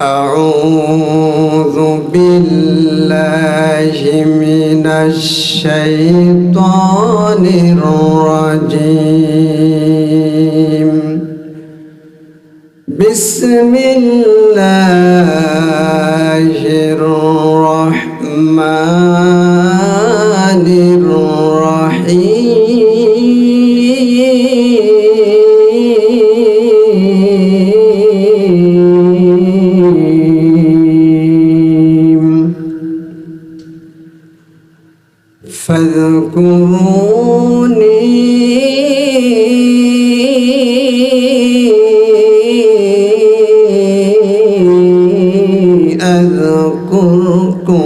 أعوذ بالله من الشيطان الرجيم بسم الله الرحمن الرحيم فاذكروني أذكركم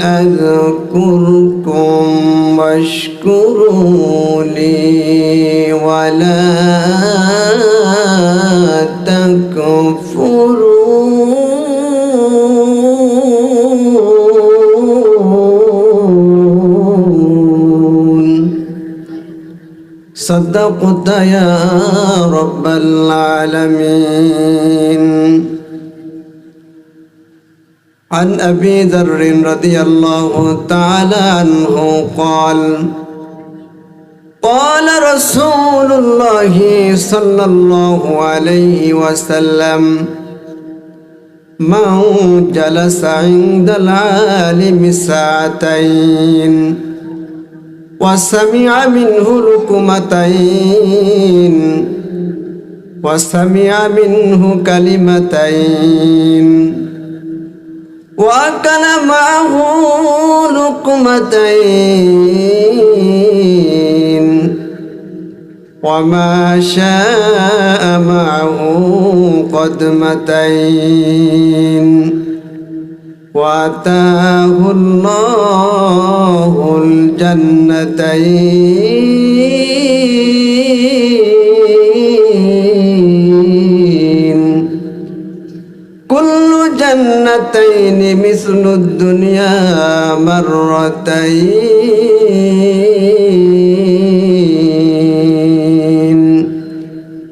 أذكركم واشكروا لي ولا تكفرون صدقت يا رب العالمين. عن أبي ذر رضي الله تعالى عنه قال قال رسول الله صلى الله عليه وسلم من جلس عند العالم ساعتين وسمع منه لقمتين وسمع منه كلمتين وأكل معه لقمتين وما شاء معه قدمتين وآتاه الله الجنتين كل جنتين مثل الدنيا مرتين.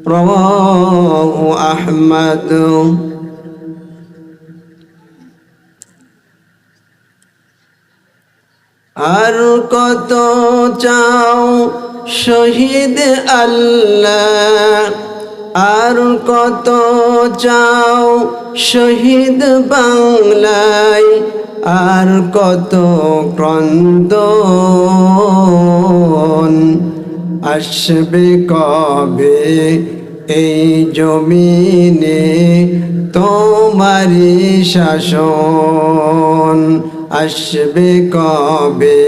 رواه أحمد. আর কত চাও শহীদ আল্লাহ, আর কত চাও শহীদ বাংলায়, আর কত ক্রন্দন আসবে কবে এই জমিনে তোমারি শাসন, আসবে কবে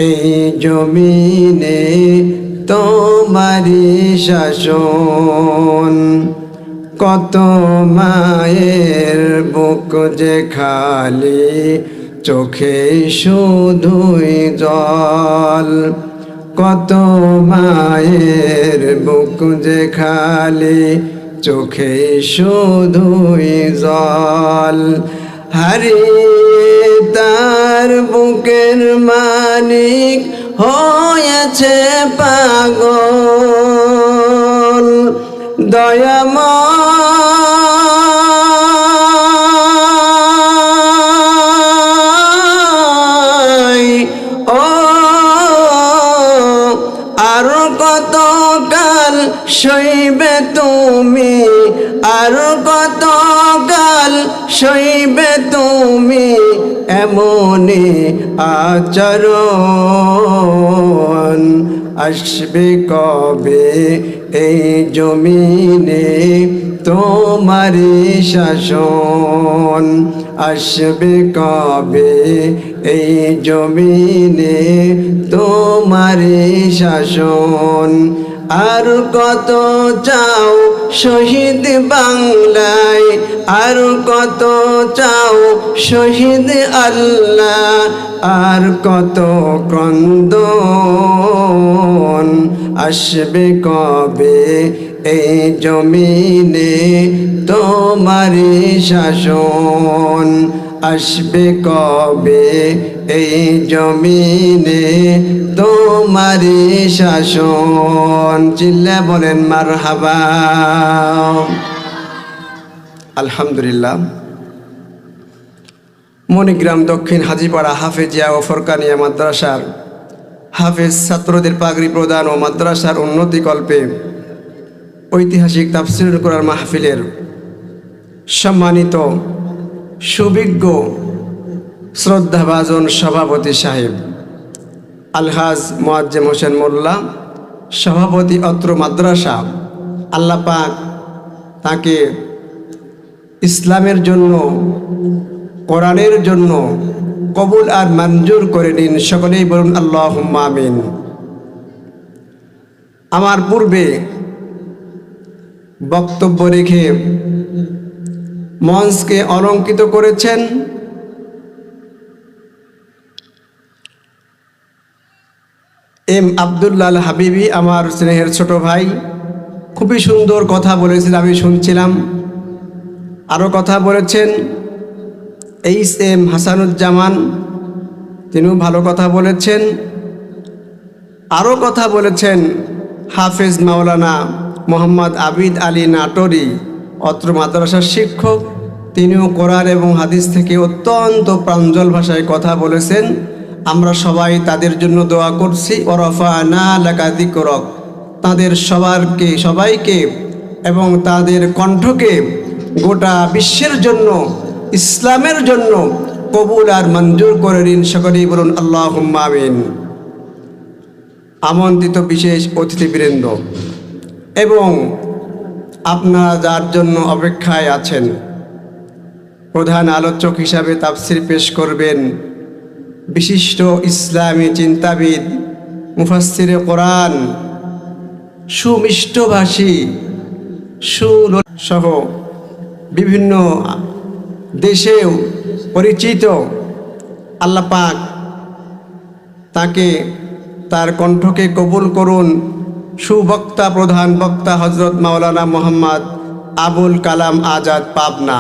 এই জমিনে তোমারি শাসন। কত মায়ের বুক যে খালি চোখে শুধুই জল, কত মায়ের বুক যে খালি চোখে শুধুই জল। হারিয়ে তার বুকের মালিক হয়েছে পাগল, দয়াময় ও আর কত কাল সইবে তুমি, আর কত কাল সইবে তুমি এমনি আচরণ, আসবে কবে এই জমিনে তোমারি শাসন, আসবে কবে এই জমিনে তোমারি শাসন। আর কত চাও শহীদ বাংলায়, আর কত চাও শহীদ আল্লাহ, আর কত ক্রন্দন আসবে কবে এই জমিনে তোমারি শাসন আসবে কবে এই জমিনে তোমারি শাসন চিল্লা বলেন মারহাবা। আলহামদুলিল্লাহ। মণিগ্রাম দক্ষিণ হাজীপাড়া হাফেজিয়া ও ফরকানিয়া মাদ্রাসার হাফেজ ছাত্রদের পাগড়ি প্রদান ও মাদ্রাসার উন্নতিকল্পে ঐতিহাসিক তাফসীরুল কোরআন মাহফিলের সম্মানিত সুবিজ্ঞ শ্রদ্ধাভাজন সভাপতি সাহেব আলহাজ মুআজ্জেম হোসেন মোল্লা, সভাপতি অত্র মাদ্রাসা, আল্লাহ পাক তাকে ইসলামের জন্য কোরআনের জন্য কবুল আর মঞ্জুর করে নিন। সকলেই বলুন আল্লাহুম্মা আমিন। আমার পূর্বে বক্তব্য রেখে মঞ্চকে অলঙ্কিত করেছেন এম আব্দুল্লাহ হাবিবি, আমার স্নেহের ছোট ভাই। খুবই সুন্দর কথা বলেছেন, আমি শুনছিলাম। আরও কথা বলেছেন এইচ এম হাসানুজ্জামান, তিনিও ভালো কথা বলেছেন। আরও কথা বলেছেন হাফেজ মাওলানা মোহাম্মদ আবিদ আলী নাটোরি, অত্র মাদ্রাসার শিক্ষক। তিনিও কোরআন এবং হাদিস থেকে অত্যন্ত প্রাঞ্জল ভাষায় কথা বলেছেন। আমরা সবাই তাদের জন্য দোয়া করছি। ওয়ারাফা'না লাকা যিকরাক, তাদের সবাইকে এবং তাদের কণ্ঠকে গোটা বিশ্বের জন্য, ইসলামের জন্য কবুল আর মঞ্জুর করে নিন। সকলেই বলুন আল্লাহুম্মা আমিন। আমন্ত্রিত বিশেষ অতিথিবৃন্দ এবং আপনারা যার জন্য অপেক্ষায় আছেন, প্রধান আলোচক হিসাবে তাফসীর পেশ করবেন বিশিষ্ট ইসলামী চিন্তাবিদ, মুফাসসিরে কোরআন, সুমিষ্টভাষী, সহ বিভিন্ন দেশেও পরিচিত। আল্লাহ পাক তাকে, তার কণ্ঠকে কবুল করুন। সুবক্তা, প্রধান বক্তা হযরত মাওলানা মোহাম্মদ আবুল কালাম আজাদ পাবনা।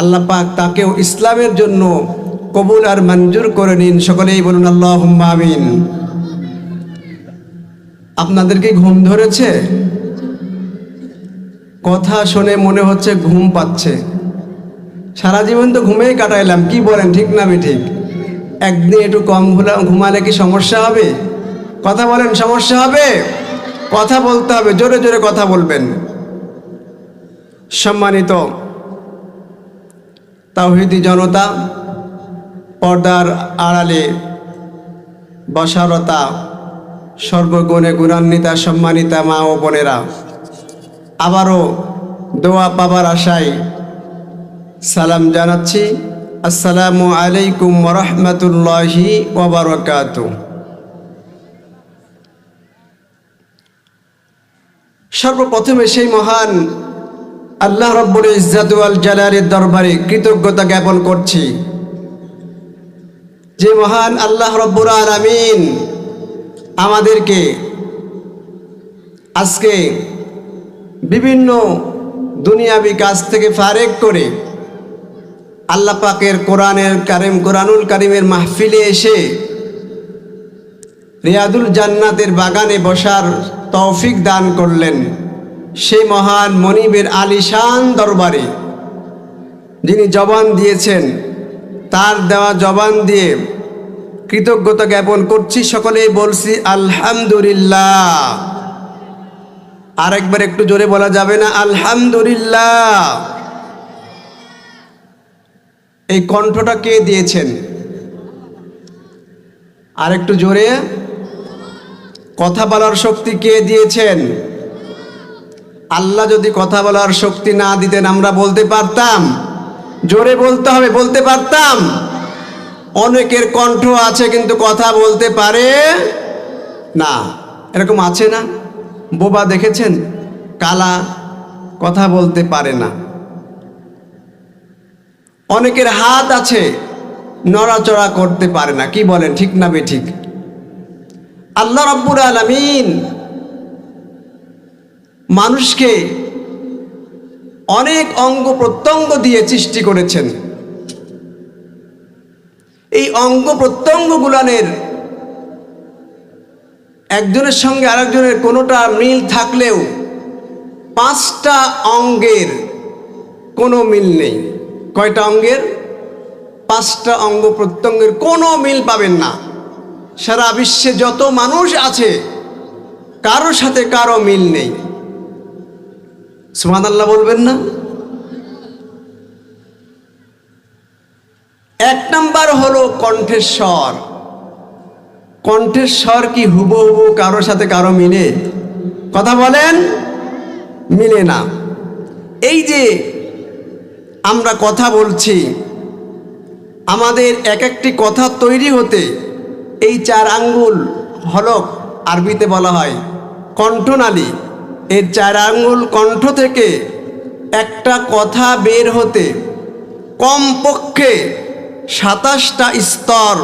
আল্লাহ পাক তাকেও ইসলামের জন্য কবুল আর মঞ্জুর করে নিন। সকলেই বলুন আল্লাহুম্মা আমিন। আপনাদেরকে ঘুম ধরেছে? কথা শুনে মনে হচ্ছে ঘুম পাচ্ছে। সারা জীবন তো ঘুমেই কাটাইলাম, কি বলেন, ঠিক না ঠিক? একদিন একটু কম ঘুমালে কি সমস্যা হবে? কথা বলেন, সমস্যা হবে? কথা বলতে হবে, জোরে জোরে কথা বলবেন। সম্মানিত তাওহীদি জনতা, পর্দার আড়ালে বসারতা, সর্বগুণে গুণান্বিতা সম্মানিতা মা ও বোনেরা, আবারও দোয়া পাবার আশায় সালাম জানাচ্ছি। আসসালামু আলাইকুম ওয়া রাহমাতুল্লাহি ওয়া বারাকাতুহু। সর্বপ্রথমে সেই মহান আল্লাহ রাব্বুল ইজ্জাত ওয়াল জালালের দরবারে কৃতজ্ঞতা জ্ঞাপন করছি, যে মহান আল্লাহ রাব্বুল আলামিন আমাদেরকে আজকে বিভিন্ন দুনিয়াবি কাজ থেকে ফারেক করে আল্লাহ পাকের কোরআনুল কারীমের মাহফিলে এসে রিয়াদুল জান্নাতের বাগানে বসার তৌফিক দান করলেন। সেই মহান মনিবের আলিশান দরবারে যিনি জবান দিয়েছেন, তার দেওয়া জবান দিয়ে কৃতজ্ঞতা জ্ঞাপন করছি। সকলেই বলছি আলহামদুলিল্লাহ। আরেকবার একটু জোরে বলা যাবে না? আলহামদুলিল্লাহ। এই কণ্ঠটা কে দিয়েছেন? আরেকটু জোরে। কথা বলার শক্তি কে দিয়েছেন? আল্লাহ যদি কথা বলার শক্তি না দিতেন আমরা বলতে পারতাম? জোরে বলতে হবে, বলতে পারতাম? অনেকের কণ্ঠ আছে কিন্তু কথা বলতে পারে না। এরকম আছে না? বোবা দেখেছেন? কালা, কথা বলতে পারে না। অনেকের হাত আছে, নড়াচড়া করতে পারে না। কি বলেন, ঠিক না বেঠিক? আল্লাহ রাব্বুল আলামিন মানুষকে অনেক অঙ্গ প্রত্যঙ্গ দিয়ে সৃষ্টি করেছেন। এই অঙ্গ প্রত্যঙ্গগুলানের একজনের সঙ্গে আরেকজনের কোনোটা মিল থাকলেও 5টা অঙ্গের কোনো মিল নেই। কয়টা অঙ্গের? 5টা অঙ্গ প্রত্যঙ্গের কোনো মিল পাবেন না। সারা বিশ্বে যত মানুষ আছে কারোর সাথে কারো মিল নেই। সুবহানাল্লাহ বলবেন না? 1 নাম্বার হলো কণ্ঠের স্বর। কণ্ঠের স্বর কি হুবহু কারোর সাথে কারো মিলে? কথা বলেন, মিলে না। এই যে আমরা কথা বলছি, আমাদের এক একটি কথা তৈরি হতে এই 4 আঙ্গুল হলক, আরবিতে বলা হয় কণ্ঠনালী, এর 4 আঙ্গুল কণ্ঠ থেকে একটা কথা বের হতে কমপক্ষে 27টা স্তর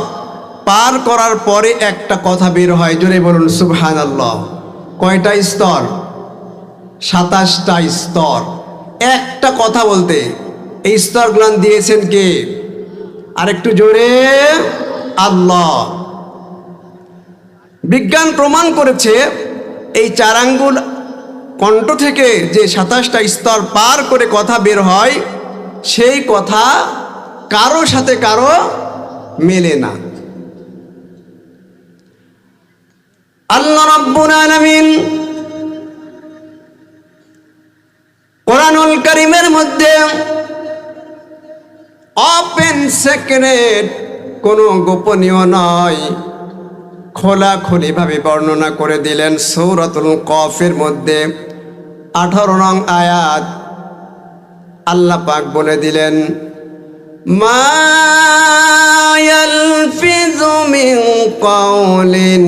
পার করার পরে একটা কথা বের হয়। জোরে বলুন সুবহানাল্লাহ। কয়টা স্তর? 27টা স্তর একটা কথা বলতে। এই স্তরগুলো দিয়েছেন কে? আরেকটু জোরে, আল্লাহ। বিজ্ঞান প্রমাণ করেছে এই 4 আঙ্গুল কণ্ঠ থেকে যে 27টা স্তর পার করে কথা বের হয়, সেই কথা কারো সাথে কারো মেলে না। আল্লাহ রাব্বুল আলামিন কোরআনুল কারীমের মধ্যে ওপেন সিক্রেট, কোনো গোপনীয় নয়, খোলাখুলি ভাবে বর্ণনা করে দিলেন। সূরাতুল কফের মধ্যে 18 নং আয়াত আল্লাহ পাক বলে দিলেন, মা ইয়ালফিযু মিন কাওলিন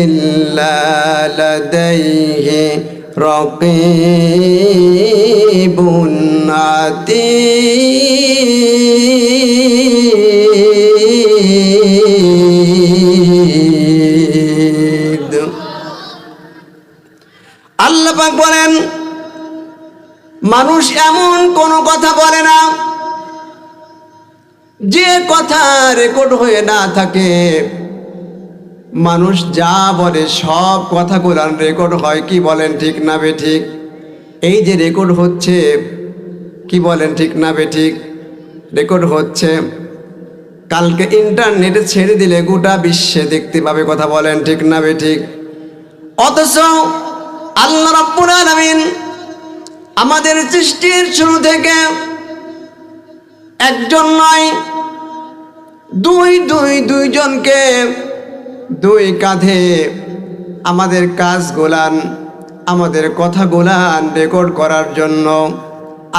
ইল্লা লাদাইহি রাকীবুন আতীদ। আল্লাহ পাক বলেন, মানুষ এমন কোনো কথা বলে না যে কথা রেকর্ড হয়ে না থাকে। মানুষ যা বলে সব কথাগুলো রেকর্ড হয়। কি বলেন, ঠিক না বেঠিক? এই যে রেকর্ড হচ্ছে, কি বলেন, ঠিক না বেঠিক? রেকর্ড হচ্ছে, কালকে ইন্টারনেটে ছেড়ে দিলে গোটা বিশ্বে দেখতে পাবে। কথা বলেন, ঠিক না বেঠিক? অথচ আল্লাহ রাব্বুল আলামিন আমাদের সৃষ্টির শুরু থেকে একজন নয়, দুইজনকে 2 কাঁধে আমাদের কাজগুলান, আমাদের কথাগুলান রেকর্ড করার জন্য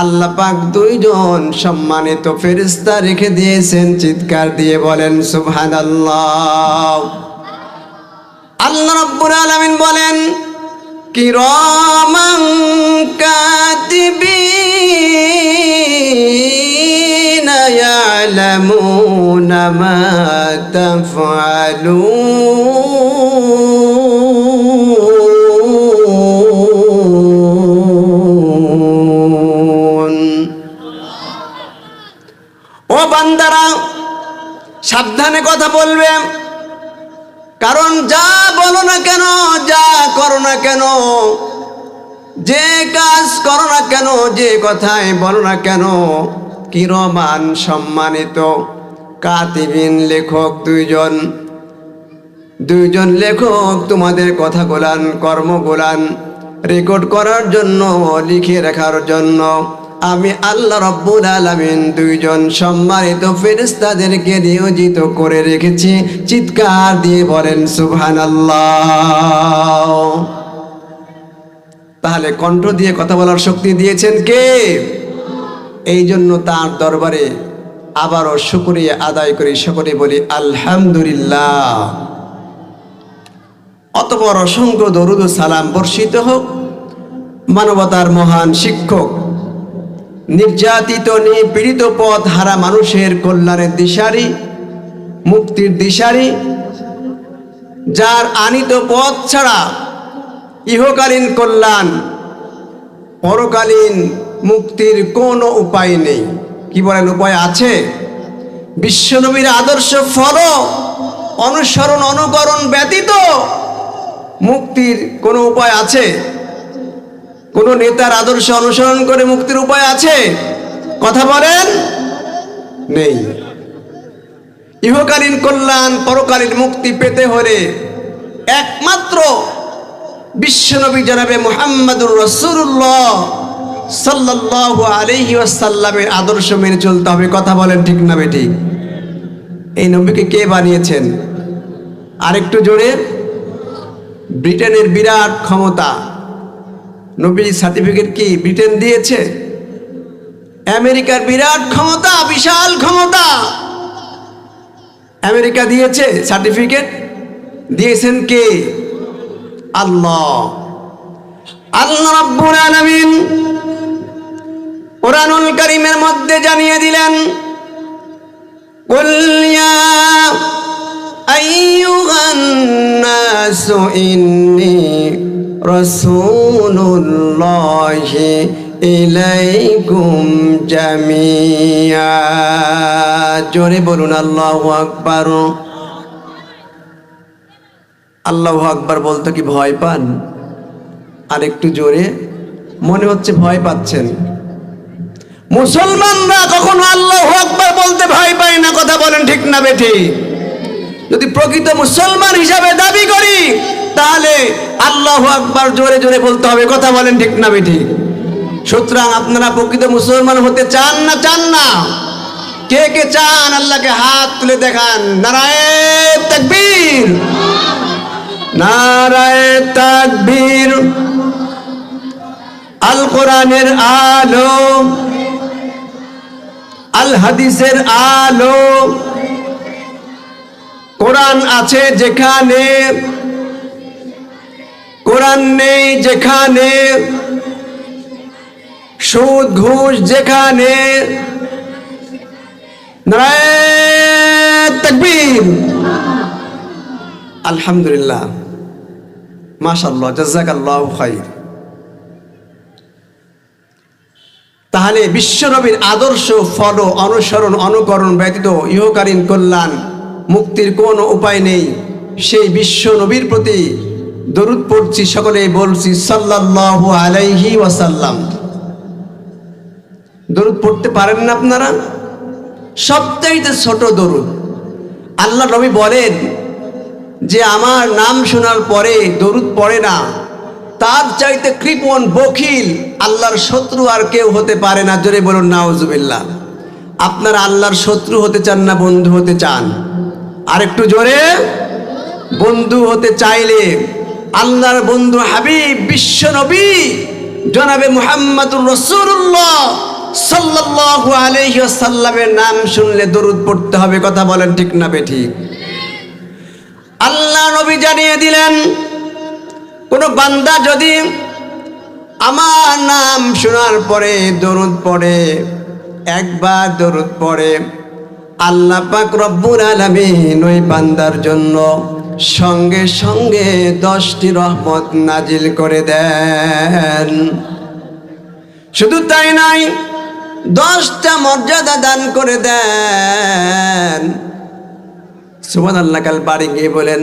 আল্লাহ পাক 2 জন সম্মানিত ফেরেশতা রেখে দিয়েছেন। চিৎকার দিয়ে বলেন সুবহানাল্লাহ। আল্লাহ রাব্বুল আলামিন বলেন, কিরামান কাতিবিন ইয়ালামুনা মা তাফআলুন। ও বান্দারা, সাবধানে কথা বলবে, কারণ যা বলো না কেন, যা করো না কেন, যে কাজ করো না কেন, যে কথাই বলো না কেন, কিরমান সম্মানিত কাতিবিন লেখক, 2 জন লেখক তোমাদের কথাগুলান, কর্মগুলান রেকর্ড করার জন্য, লিখে রাখার জন্য আমি আল্লাহ রাব্বুল আলামিন 2 জন সম্মানিত ফেরেশতাদেরকে নিয়োজিত করে রেখেছি। চিৎকার দিয়ে বলেন সুবহানাল্লাহ। তাহলে কণ্ঠ দিয়ে কথা বলার শক্তি দিয়েছেন কে? এই জন্য তার দরবারে আবারও শুকরিয়া আদায় করি, সকলে বলি আলহামদুলিল্লাহ। অতঃপর অসংখ্য দরুদ ও সালাম বর্ষিত হোক মানবতার মহান শিক্ষক, নির্যাতিত নিপীড়িত পথ হারা মানুষের কল্যাণের দিশারি, মুক্তির দিশারি, যার আনিত পথ ছাড়া ইহকালীন কল্যাণ পরকালীন মুক্তির কোনো উপায় নেই। কি বলেন, উপায় আছে? বিশ্বনবীর আদর্শ ফলো, অনুসরণ, অনুকরণ ব্যতীত মুক্তির কোনো উপায় আছে? কোন নেতার আদর্শ অনুসরণ করে মুক্তির উপায় আছে? কথা বলেন, নেই। ইহকালীন কল্যাণ, পরকালীন মুক্তি পেতে হলে একমাত্র বিশ্বনবী জনাবে মুহাম্মদুর রাসূলুল্লাহ সাল্লাল্লাহু আলাইহি ওয়াসাল্লামের আদর্শ মেনে চলতে হবে। কথা বলেন, ঠিক না বেঠিক? এই নবীকে কে বানিয়েছেন? আরেকটু জোরে। ব্রিটেনের বিরাট ক্ষমতা, নবী সার্টিফিকেট কি ব্রিটেন দিয়েছে? আমেরিকার বিরাট ক্ষমতা, বিশাল ক্ষমতা, আমেরিকা দিয়েছে সার্টিফিকেট? দিয়েছেন কে? আল্লাহ। আল্লাহ রাব্বুল আলামিন কুরআনুল কারীমের মধ্যে জানিয়ে দিলেন, কুল ইয়া আইয়ুহান নাসু ইন্নী রাসূলুল্লাহি ইলাইকুম জামিয়া। জোরে বলুন আল্লাহু আকবার। আল্লাহু আকবার বলতে কি ভয় পান? আরেকটু জোরে। মনে হচ্ছে ভয় পাচ্ছেন। মুসলমানরা কখনো আল্লাহু আকবার বলতে ভয় পায় না। কথা বলেন, ঠিক না বেঠিক? যদি প্রকৃত মুসলমান হিসাবে দাবি করি তাহলে আল্লাহু আকবার জোরে জোরে বলতে হবে। কথা বলেন, ঠিক না বেঠিক? সুতরাং আপনারা প্রকৃত মুসলমান হতে চান না? চান না? কে কে চান? আল্লাহকে হাত তুলে দেখান। নারায়ে তাকবীর, নারায়ে তাকবীর। আল কোরআনের আলো, আল হাদিসের আলো। কোরআন আছে যেখানে, কোরআন নেই যেখানে, সুদ ঘুষ যেখানে। নারায়ে তাকবীর। আলহামদুলিল্লাহ, মাশাআল্লাহ, জাযাকাল্লাহু খাইর। তাহলে বিশ্বনবীর আদর্শ ফলো, অনুসরণ, অনুকরণ ব্যতীত ইহকালীন কল্যাণ মুক্তির কোনো উপায় নেই। সেই বিশ্ব নবীর প্রতি দরুদ পড়ছি, সকলেই বলছি সাল্লাল্লাহু আলাইহি ওয়াসাল্লাম। দরুদ পড়তে পারেন না আপনারা? সবচাইতে ছোট দরুদ। আল্লাহ নবী বলেন যে আমার নাম শোনার পরে দরুদ পড়ে না, তার চাইতে কৃপণ, বখিল, আল্লাহর শত্রু আর কেউ হতে পারে না। জোরে বলুন নাউজুবিল্লাহ। আপনারা আল্লাহর শত্রু হতে চান না বন্ধু হতে চান? আরেকটু জোরে। বন্ধু হতে চাইলে আল্লাহর বন্ধু হাবিব বিশ্ব নবী জনাবে মুহাম্মদুর রাসূলুল্লাহ সাল্লাল্লাহু আলাইহি ওয়াসাল্লামের নাম শুনলে দরুদ পড়তে হবে। কথা বলেন, ঠিক না বেঠিক? আল্লাহ নবী জানিয়ে দিলেন, কোন বান্দা যদি আমার নাম শোনার পরে দরুদ পড়ে, একবার দরুদ পড়ে, আল্লাহ পাক রব্বুল আলামিন ওই বান্দার জন্য সঙ্গে সঙ্গে 10টি রহমত নাজিল করে দেন। শুধু তাই নয়, 10টা মর্যাদা দান করে দেন। সুবহানাল্লাহ। কাল বাড়ি গিয়ে বলেন,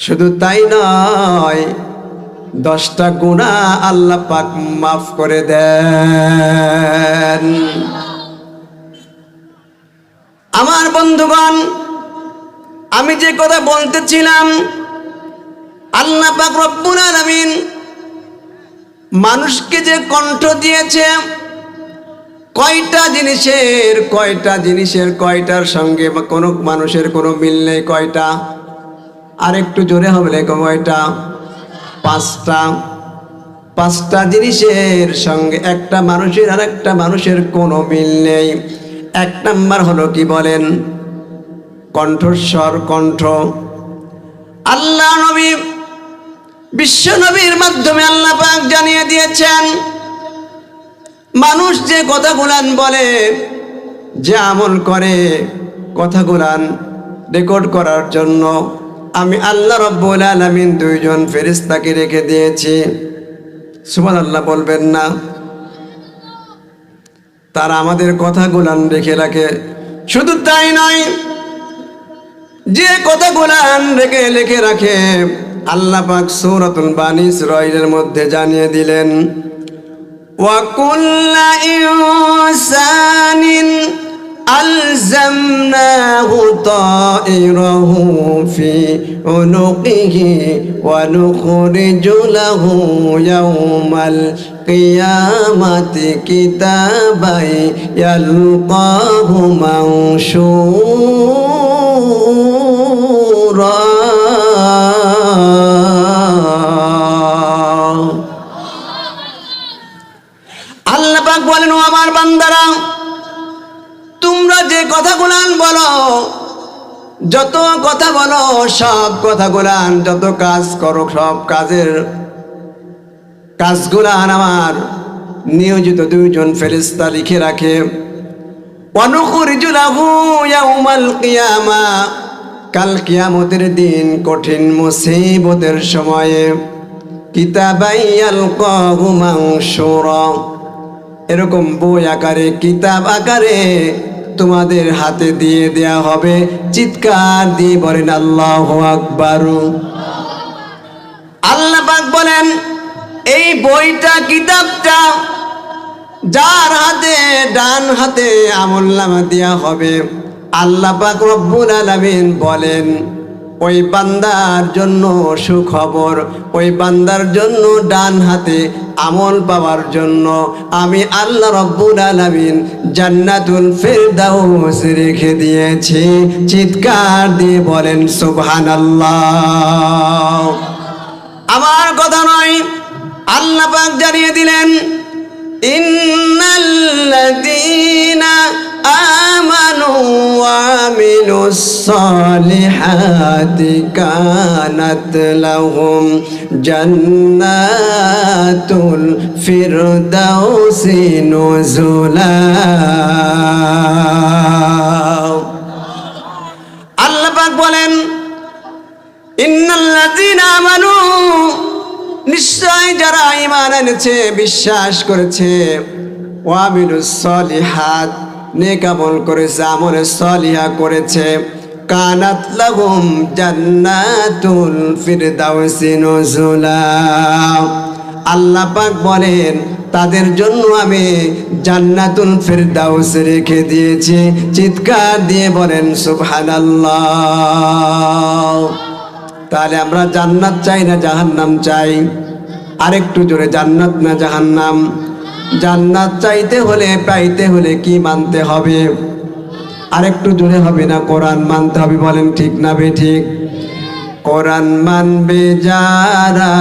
শুধু তাই নয়, 10টা গুনাহ আল্লাহ পাক মাফ করে দেন। আমার বন্ধুগণ, আমি যে কথা বলতেছিলাম, আল্লাহ পাক রব্বুল আলামিন মানুষকে যে কণ্ঠ দিয়েছে, কয়টা জিনিসের কয়টার সঙ্গে কোনো মানুষের কোনো মিল নেই। কয়টা? আর একটু জোরে হবে, কয়টা? 5টা জিনিসের সঙ্গে একটা মানুষের আর একটা মানুষের কোনো মিল নেই। 1 নাম্বার হলো কি বলেন? কণ্ঠস্বর, কণ্ঠ। আল্লাহ নবী বিশ্ব নবীর মাধ্যমে আল্লাহ পাক জানিয়ে দিয়েছেন, মানুষ যে কথাগুলান বলে, যে আমল করে, কথাগুলান রেকর্ড করার জন্য আমি আল্লাহ রাব্বুল আলামিন 2 জন ফেরেশতাকে রেখে দিয়েছি। সুবহানাল্লাহ বলবেন না? তারা আমাদের কথাগুলান রেখে রাখে। শুধু তাই নয়, যে কথাগুলান রেখে লিখে রাখে আল্লাহ পাক সূরাতুল বানী ইসরাঈলের মধ্যে জানিয়ে দিলেন, ওয়া কুল্লা ইনসানিন আলজামনাহু তাইরাহু ফি উনুকিহি ওয়া নুখরিজু লাহু ইয়াওমাল কিয়ামাতি কিতাবাই ইয়ালকাহু মানশুরা। আল্লাহ পাক বলেন, ও আমার বান্দারা, তোমরা যে কথাগুলান বলো, যত কথা বলো, সব কথাগুলান, যত কাজ করো, সব কাজগুলান আমার নিয়োজিত দুইজন ফেরেশতা লিখে রাখে। ওয়া নুখরিজু লাহু ইয়াওমাল কিয়ামা, কাল কিয়ামতের দিন, কঠিন মুসিবতের সময়ে, কিতাবাই ইয়ালকাহু মানশুরা, এরকম বই আকারে, কিতাব আকারে তোমাদের হাতে দিয়ে দেয়া হবে। চিৎকার দিয়ে বলেন আল্লাহু আকবার। আল্লাহ পাক বলেন, এই বইটা, কিতাবটা যার হাতে, ডান হাতে আমলনামা দেয়া হবে, আল্লাহ পাক রব্বুল আলামিন বলেন, ওই বান্দার জন্য সুখবর, ওই বান্দার জন্য ডান হাতে আমল পাওয়ার জন্য আমি আল্লাহ রব্বুল আলামিন জান্নাতুল ফিরদাউস রেখে দিয়েছি। চিৎকার দিয়ে বলেন সুবহানাল্লাহ। আমার কথা নয়, আল্লাহ পাক জানিয়ে দিলেন, ইন্নাল্লাযীনা আমানু ওয়া আমিলুস সালিহাতি কানাত লাহুম জান্নাতুল ফিরদাউসি নুজুলা। আল্লাহ পাক বলেন, ইন্নাল্লাযীনা আমানু, নিশ্চয় যারা ঈমান এনেছে, বিশ্বাস করেছে, ওয়া আমিলুস সালিহাত, নেক আমল করেছে, আমলে সালিহা করেছে, কানাত লাহুম জান্নাতুল ফিরদাউসি নুজুলা, আল্লাহ পাক বলেন তাদের জন্য আমি জান্নাতুল ফিরদাউস রেখে দিয়েছি। চিৎকার দিয়ে বলেন সুবহানাল্লাহ। তাহলে আমরা জান্নাত চাই না জাহান্নাম চাই? আরেকটু জোরে, জান্নাত না জাহান্নাম? জান্নাত চাইতে হলে, পাইতে হলে কি মানতে হবে? আরেকটু জোরে হবে না? কোরআন মানতে হবে। বলেন ঠিক না বেঠিক? কোরআন মানবে যারা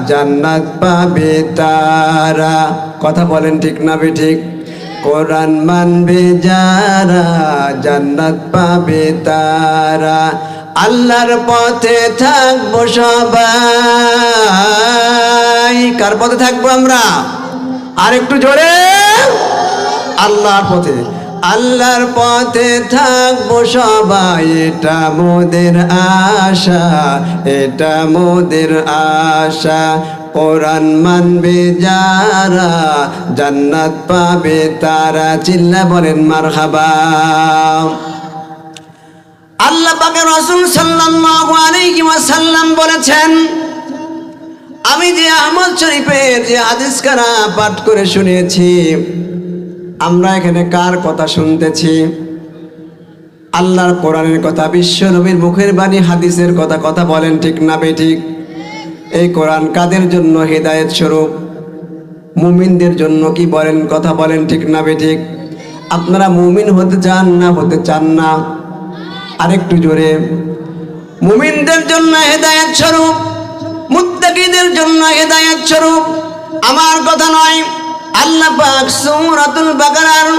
জান্নাত পাবে তারা। কথা বলেন ঠিক না বেঠিক? কোরআন মানবে যারা জান্নাত পাবে তারা। আল্লাহর পথে থাকবো সবাই। কার পথে থাকবো আমরা? আরেকটু জোরে, আল্লাহর পথে। আল্লাহর পথে থাকবো সবাই, এটা মোদের আশা, এটা মোদের আশা। কোরআন মানবে যারা জান্নাত পাবে তারা। চিল্লা বলেন মারহাবা। আল্লাহ পাকের রাসূল সাল্লাল্লাহু আলাইহি ওয়াসাল্লাম বলেছেন, আমি যে আহমদ শরীফের যে হাদিস কারা পাঠ করে শুনিয়েছি, আমরা এখানে কার কথা শুনতেছি? আল্লাহর কোরআনের কথা, বিশ্ব নবীর মুখের বাণী, হাদিসের কথা। কথা বলেন ঠিক না বেঠিক? এই কোরআন কাদের জন্য হিদায়াত স্বরূপ? মুমিনদের জন্য। কি বলেন? কথা বলেন ঠিক না বেঠিক? আপনারা মুমিন হতে চান না হতে চান না? আরেকটু জোরে। মুমিনদের জন্য হিদায়াত স্বরূপ, মুত্তাকিদের জন্য হিদায়াত স্বরূপ। আমার কথা নয়, আল্লাহ পাক সূরাতুল বাকারার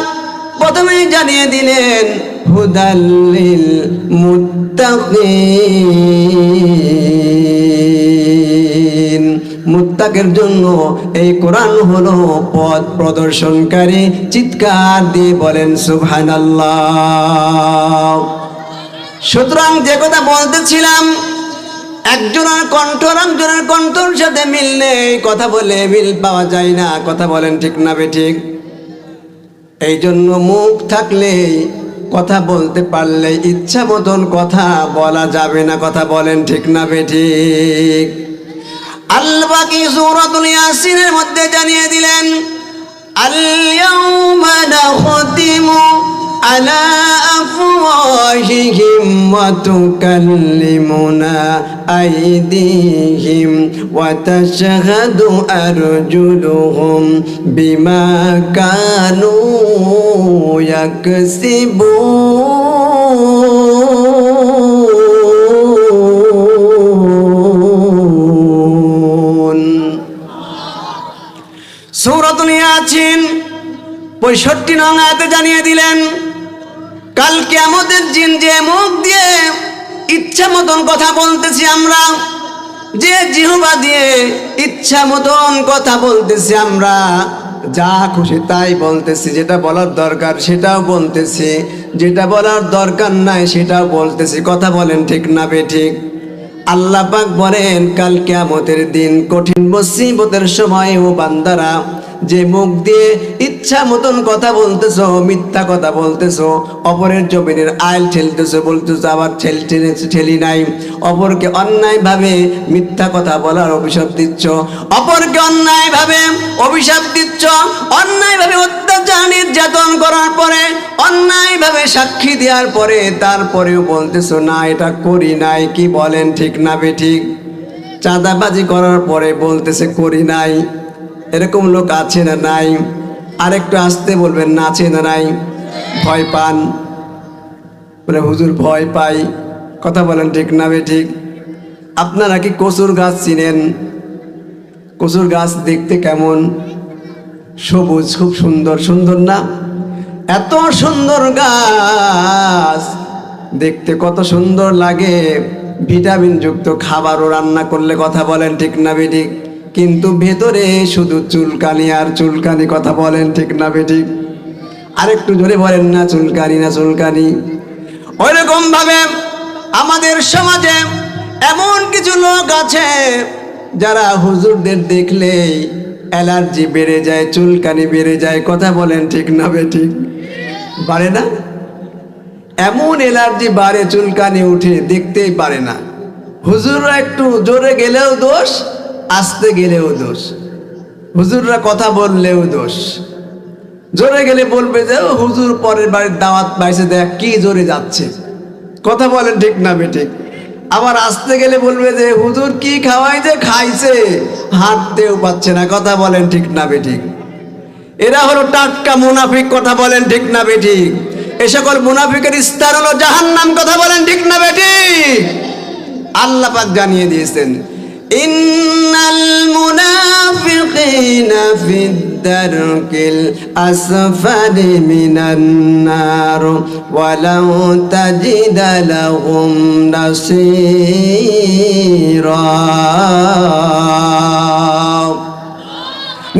প্রথমেই জানিয়ে দিলেন, হুদাল্লিল মুত্তাকিন, মুত্তাকের জন্য এই কোরআন হলো পথ প্রদর্শনকারী। চিৎকার দিয়ে বলেন সুবহানাল্লাহ। সুতরাং যে কথা বলতেছিলাম, একজনের কণ্ঠ একজনের কণ্ঠর সাথে মিল নেই, কথা বলে মিল পাওয়া যায় না। কথা বলেন ঠিক না বেঠিক? এই জন্য মুখ থাকলেই, কথা বলতে পারলে ইচ্ছা মতন কথা বলা যাবে না। কথা বলেন ঠিক না বেঠিক? আল্লাহ পাক সূরাতুল ইয়াসিনের মধ্যে জানিয়ে দিলেন, আল-ইয়াউমা নাখতিমু আলা আফওয়াহিহিম ওয়া তুকাল্লিমুনা আইদিহিম ওয়া তাশহাদু আরজুলুহুম বিমা কানু ইয়াকসিবুন। সূরাতুল ইয়াসিন 65 নং আয়াতে জানিয়ে দিলেন, কাল কিয়ামতের দিন যে মুখ দিয়ে ইচ্ছা মতন কথা বলতেছি আমরা, যে জিহ্বা দিয়ে ইচ্ছা মতন কথা বলতেছি আমরা, যা খুশি তাই বলতেছি, যেটা বলার দরকার সেটাও বলতেছি, যেটা বলার দরকার নাই সেটাও বলতেছি। কথা বলেন ঠিক না বেঠিক? আল্লাহ পাক বলেন, কাল কিয়ামতের দিন কঠিন মুসিবতের সময় ও বান্দারা, যে মুখ দিয়ে ইচ্ছা মতন কথা বলতেছো, মিথ্যা কথা বলতেছো, অপরের জমিনের আইল ঠেলতেছো, বলতেছো আবার ঠেলি নাই, অপরকে অন্যায়ভাবে মিথ্যা কথা বলার অভিশাপ দিচ্ছ, অপরকে অন্যায়ভাবে অভিশাপ দিচ্ছ, অন্যায়ভাবে অত্যাচার নির্যাতন করার পরে, অন্যায়ভাবে সাক্ষী দেওয়ার পরে তারপরেও বলতেছো না এটা করি নাই। কি বলেন ঠিক না বেঠিক? চাঁদাবাজি করার পরে বলতেছে করি নাই। এরকম লোক আছে না নাই? আরেকটু আসতে বলবেন না, আছে না নাই? ভয় পান বলে হুজুর ভয় পাই। কথা বলেন ঠিক না বেঠিক? আপনারা কি কচুর গাছ চিনেন? কচুর গাছ দেখতে কেমন? সবুজ, খুব সুন্দর। সুন্দর না? এত সুন্দর গাছ দেখতে কত সুন্দর লাগে, ভিটামিন যুক্ত খাবারও রান্না করলে। কথা বলেন ঠিক না বেঠিক? কিন্তু ভেতরে শুধু চুলকানি আর চুলকানি। কথা বলেন ঠিক না বেঠিক? আরেকটু জোরে বলেন না, চুলকানি না চুলকানি? ওইরকম ভাবে আমাদের সমাজে এমন কিছু লোক আছে যারা হুজুরদের দেখলেই অ্যালার্জি বেড়ে যায়, চুলকানি বেড়ে যায়। কথা বলেন ঠিক না বেঠিক? বাড়ে না? এমন অ্যালার্জি বাড়ে, চুলকানি উঠে, দেখতেই পারে না। হুজুররা একটু জোরে গেলেও দোষ, আসতে গেলেও দোষ, হুজুররা কথা বললেও দোষ। জোরে গেলে বলবে যে হুজুর পরের বাড়ির দাওয়াত পাইছে, দেখ কি জোরে যাচ্ছে। কথা বলেন ঠিক না বেঠিক? আবার আসতে গেলে বলবে যে হুজুর কি খাওয়াই যে খাইছে, হাঁটতেও পাচ্ছে না। কথা বলেন ঠিক না বেঠিক? এরা হলো টাটকা মুনাফিক। কথা বলেন ঠিক না বেঠিক? এ সকল মুনাফিকের স্থান হলো জাহান্নাম। কথা বলেন ঠিক না বেঠিক? আল্লাহ পাক জানিয়ে দিয়েছেন, ইন্নাল মুনাফিকিনা ফিদ দারকিল আসফালি মিনান নার ওয়া লাউ তাজিদা লাহুম নাসীরা।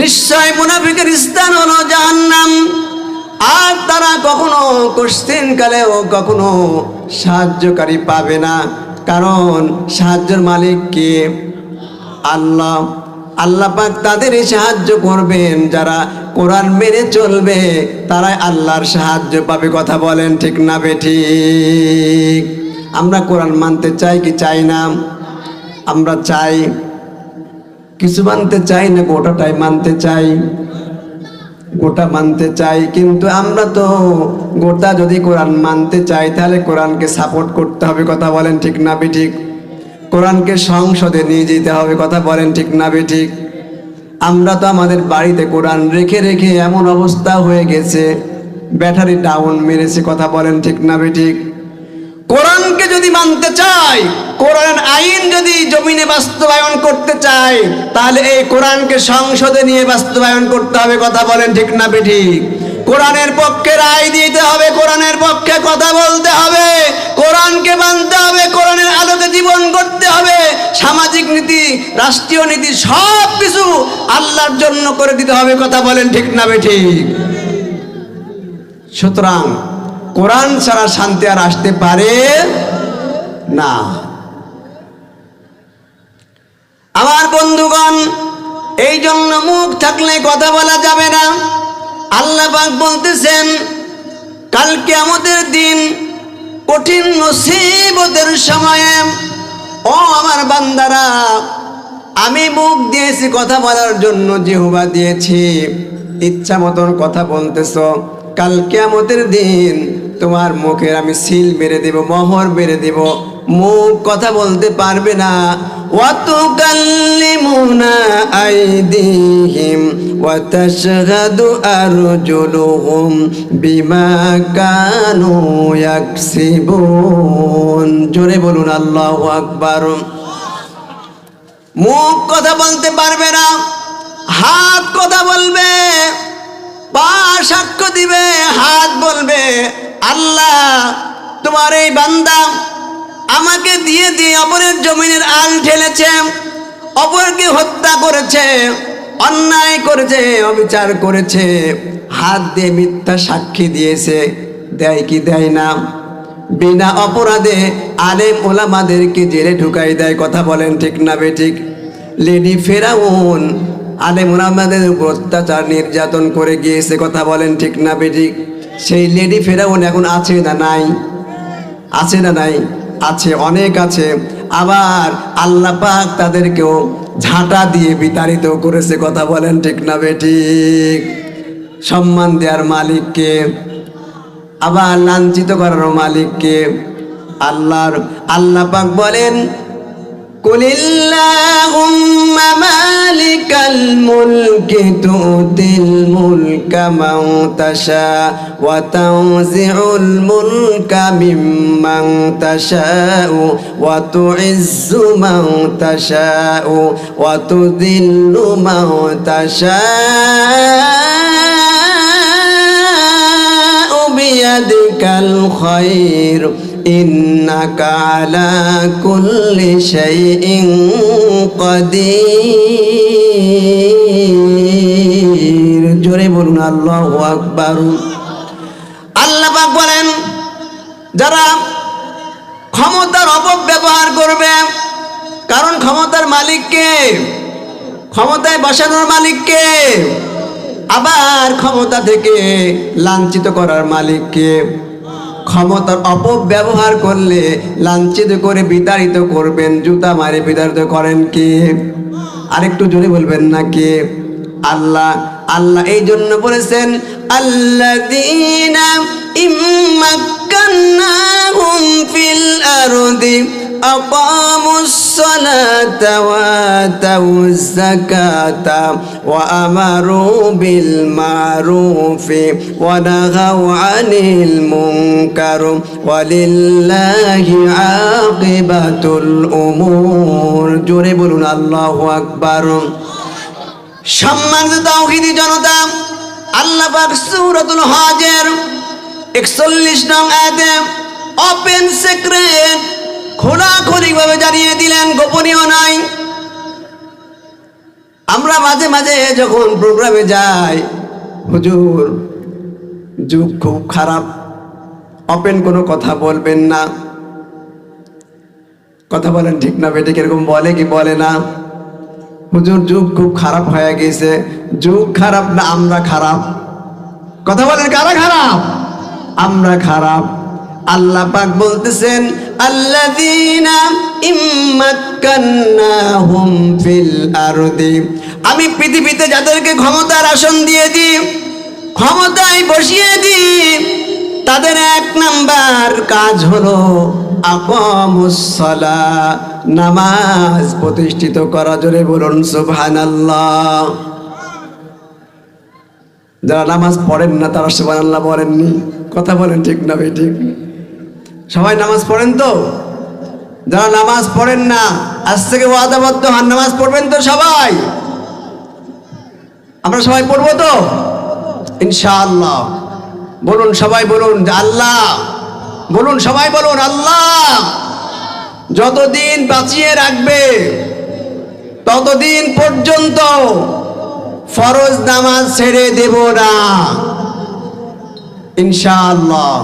নিশ্চয় মুনাফিকের স্থান হলো জাহান্নাম, আর তারা কখনো কোশ্চিন কালেও কখনো সাহায্যকারী পাবে না। কারণ সাহায্যের মালিক কে? আল্লাহ। আল্লাহ পাক তাদেরই সাহায্য করবেন যারা কোরআন মেনে চলবে, তারাই আল্লাহর সাহায্য পাবে। কথা বলেন ঠিক না বেঠিক? আমরা কোরআন মানতে চাই কি চাই না? আমরা চাই। কিছু মানতে চাই না, গোটাটাই মানতে চাই, গোটা মানতে চাই। কিন্তু আমরা তো গোটা যদি কোরআন মানতে চাই তাহলে কোরআনকে সাপোর্ট করতে হবে। কথা বলেন ঠিক না বেঠিক? কোরআনকে সংসদে নিয়ে যেতে হবে। কথা বলেন ঠিক না বেঠিক? আমরা তো আমাদের বাড়িতে কোরআন রেখে রেখে এমন অবস্থা হয়ে গেছে, ব্যাটারি ডাউন মেরেছে। কথা বলেন ঠিক না বেঠিক? কোরআনকে যদি মানতে চাই, কোরআন আইন যদি জমিনে বাস্তবায়ন করতে চাই, তাহলে এই কোরআনকে সংসদে নিয়ে বাস্তবায়ন করতে হবে। কথা বলেন ঠিক না বেঠিক? কোরআনের পক্ষে রায় দিতে হবে, কোরআনের পক্ষে কথা বলতে হবে, কোরআনকে মানতে হবে, কোরআনের আলোকে জীবন করতে হবে। সামাজিক নীতি, রাষ্ট্রীয় নীতি সব কিছু আল্লাহর জন্য করে দিতে হবে। কথা বলেন ঠিক না বেঠিক? সুতরাং কোরআন ছাড়া শান্তি আর আসতে পারে না। আমার বন্ধুগণ, এই জন্য মুখ থাকলে কথা বলা যাবে না। আল্লাহ পাক বলতেছেন, কাল কিয়ামতের দিন কঠিন মুসিবতের সময়ে ও আমার বান্দারা, আমি মুখ দিয়েছি কথা বলার জন্য, জিহ্বা দিয়েছি, ইচ্ছা মতন কথা বলতেছ। কাল কিয়ামতের দিন তোমার মুখের আমি সিল মেরে দেব, মোহর মেরে দেব, মুখ কথা বলতে পারবে না। ওয়াতুকাল্লিমুনা আইদিহিম ওয়া তাশহাদু আরজুলুহুম বিমা কানু ইয়াকসিবুন। জোরে বলুন আল্লাহু আকবার। মুখ কথা বলতে পারবে না, হাত কথা বলবে, পা সাক্ষ্য দিবে, হাত বলবে, আল্লাহ তোমার এই বান্দা আমাকে দিয়ে দিয়ে অপরের জমিনের আল ঠেলেছে, অপরকে হত্যা করেছে, অন্যায় করেছে, অবিচার করেছে, হাত দিয়ে মিথ্যা সাক্ষী দিয়েছে, দেয় কি দেয় না? বিনা অপরাধে আলেম ওলামাদেরকে জেলে ঢুকাই দেয়। কথা বলেন ঠিক না বেঠিক? লেডি ফেরাউন আলেম ওলামাদের উপর অত্যাচার নির্যাতন করে গিয়েছে। কথা বলেন ঠিক না বেঠিক? সেই লেডি ফেরাউন এখন আছে না নাই? আছে না নাই? আছে, অনেক আছে। আবার আল্লাহ পাক তাদেরকেও ঝাঁটা দিয়ে বিতাড়িত করেছে। কথা বলেন ঠিক না বেঠিক? সম্মান দেওয়ার মালিককে, আবার লাঞ্ছিত করার মালিককে আল্লাহ পাক বলেন, কুলিল্লাহুম্মা মালিকাল মুলকি তুতিল মুলকা মান তাশা ওয়া তানজিউল মুলকা মিম্মান তাশাউ ওয়া তুইজ্জু মান তাশাউ ওয়া তুযিল্লু মান তাশাউ বিয়াদিকাল খায়র ইন্নাকা আলা কুল্লি শাইইন কাদির। জোরে বলুন আল্লাহু আকবার। আল্লাহ পাক বলেন, যারা ক্ষমতার অপব্যবহার করবে, কারণ ক্ষমতার মালিককে, ক্ষমতায় বসানোর মালিককে, আবার ক্ষমতা থেকে লাঞ্ছিত করার মালিককে, ক্ষমতার অপব্যবহার করলে লাঞ্ছিত করে বিতাড়িত করবেন, জুতা মারে বিতাড়িত করেন কে? আরেকটু জোরে বলবেন না কে? আল্লাহ। আল্লাহ এই জন্য বলেছেন, আল্লাযীনা ইম্মাক্কান্নাহুম ফিল আরদি আকামুস সালাতা ওয়া আতাউজ যাকাতা ওয়া আমারু বিল মারুফি ওয়া নাহাউ আনিল মুনকার ওয়ালিল্লাহি আকিবাতুল উমুর। জোরে বলুন আল্লাহু আকবার। সম্মানিত তাওহীদি জনতা, আল্লাহ পাক সূরাতুল হজের 41 নং আয়াতে ওপেন সিক্রেট খোলাখুলিভাবে জানিয়ে দিলেন, গোপনীয় নাই। আমরা মাঝে মাঝে যখন প্রোগ্রামে যাই, হুজুর যুগ খুব খারাপ, ওপেন কোনো কথা বলবেন না। কথা বলেন ঠিক না বেঠিক? এরকম বলে কি বলে না? হুজুর যুগ খুব খারাপ হয়ে গেছে। যুগ খারাপ না আমরা খারাপ? কথা বলেন, কারা খারাপ? আমরা খারাপ। আল্লাহ পাক বলতেছেন, আল্লাযীনা ইম্মাক্কান্নাহুম ফিল আরদি, আমি পৃথিবীতে যাদেরকে ক্ষমতার আসন দিয়ে দিই, ক্ষমতায় বসিয়ে দিই, তাদের এক নাম্বার কাজ হলো আকামুস সালাহ, নামাজ প্রতিষ্ঠিত করা। জোরে বলুন সুবহানাল্লাহ। যারা নামাজ পড়েন না তারা সুবহানাল্লাহ বলেননি। কথা বলেন ঠিক না বেঠিক? সবাই নামাজ পড়েন তো? যারা নামাজ পড়েন না, আজ থেকে ওয়াদাবদ্ধ হন, নামাজ পড়বেন তো সবাই? আমরা সবাই পড়বো তো ইনশাআল্লাহ? বলুন সবাই, বলুন আল্লাহ। বলুন সবাই, বলুন আল্লাহ। যতদিন বাঁচিয়ে রাখবে ততদিন পর্যন্ত ফরজ নামাজ ছেড়ে দেব না ইনশাআল্লাহ।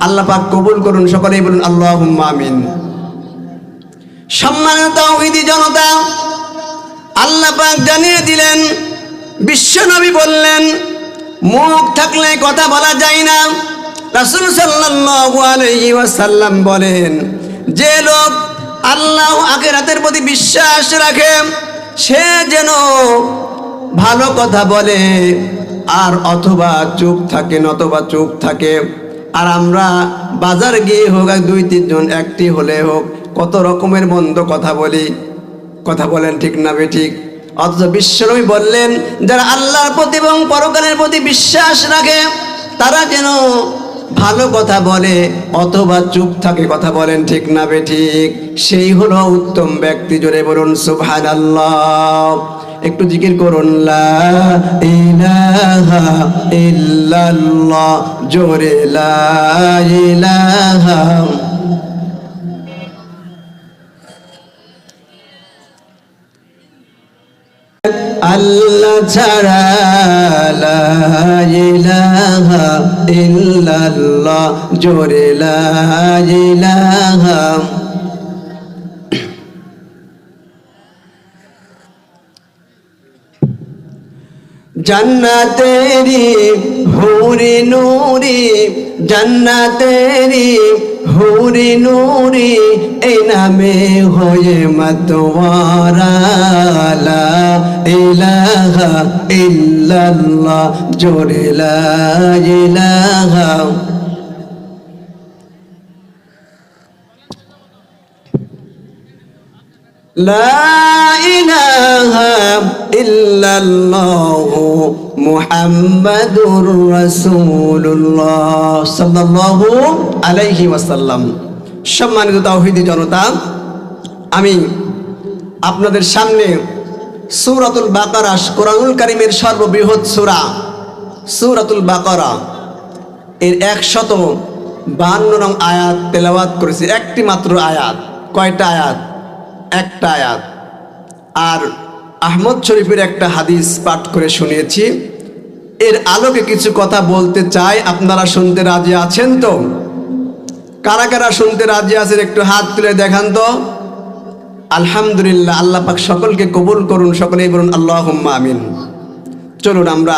আল্লাহ পাক কবুল করুন। সকলেই বলুন আল্লাহুম্মা আমিন। সম্মানিত তাওহীদি জনতা, আল্লাহ পাক জানিয়ে দিলেন, বিশ্বনবী বললেন, মুখ থাকলে কথা বলা যায় না। রাসূল সাল্লাল্লাহু আলাইহি ওয়াসাল্লাম বলেন, যে লোক আল্লাহ আখিরাতের প্রতি বিশ্বাস রাখে সে যেন ভালো কথা বলে আর অথবা চুপ থাকে, নতবা চুপ থাকে। আর আমরা বাজার গিয়ে হোক আর 2-3 জন একটি হলে হোক কত রকমের মন্দ কথা বলি, কথা বলেন ঠিক না বেঠিক? অথচ বিশ্বনবী বললেন, যারা আল্লাহর প্রতি এবং পরকালের প্রতি বিশ্বাস রাখে তারা যেন ভালো কথা বলে অথবা চুপ থাকে, কথা বলেন ঠিক না বেঠিক? সেই হলো উত্তম ব্যক্তি। জোরে বলুন সুবহানাল্লাহ। একটু জিকির করুন, লা ইলাহা ইল্লাল্লাহ, জোরে লা ইলাহা। আল্লাহ ছাড়া লা ইলাহা ইল্লাল্লাহ, জোরে লা ইলাহা। जन्नतेरी हूरी नूरी, जन्नतेरी हूरी नूरी, ए नामे होए मतवारा ला इलाहा इल्लल्लाह, जोरे ला इलाहा। লা ইলাহা ইল্লাল্লাহু মুহাম্মাদুর রাসূলুল্লাহ সাল্লাল্লাহু আলাইহি ওয়াসাল্লাম। সম্মানিত তাওহীদি জনতা, আমি আপনাদের সামনে সূরাতুল বাকারা, কোরআনুল কারীমের সর্ববৃহৎ সূরা সূরাতুল বাকারা এর 152 নং আয়াত তেলাওয়াত করেছি। একটি মাত্র আয়াত। কয়টা আয়াত? একটা আয়াত। আর আহমদ শরীফের একটা হাদিস পাঠ করে শুনিয়েছি। এর আলোকে কিছু কথা বলতে চাই। আপনারা শুনতে রাজি আছেন তো? কারা কারা শুনতে রাজি আছেন একটু হাত তুলে দেখান তো। আলহামদুলিল্লাহ, আল্লাহ পাক সকলকে কবুল করুন। সকলেই বলুন আল্লাহুম্মা আমিন। চলুন আমরা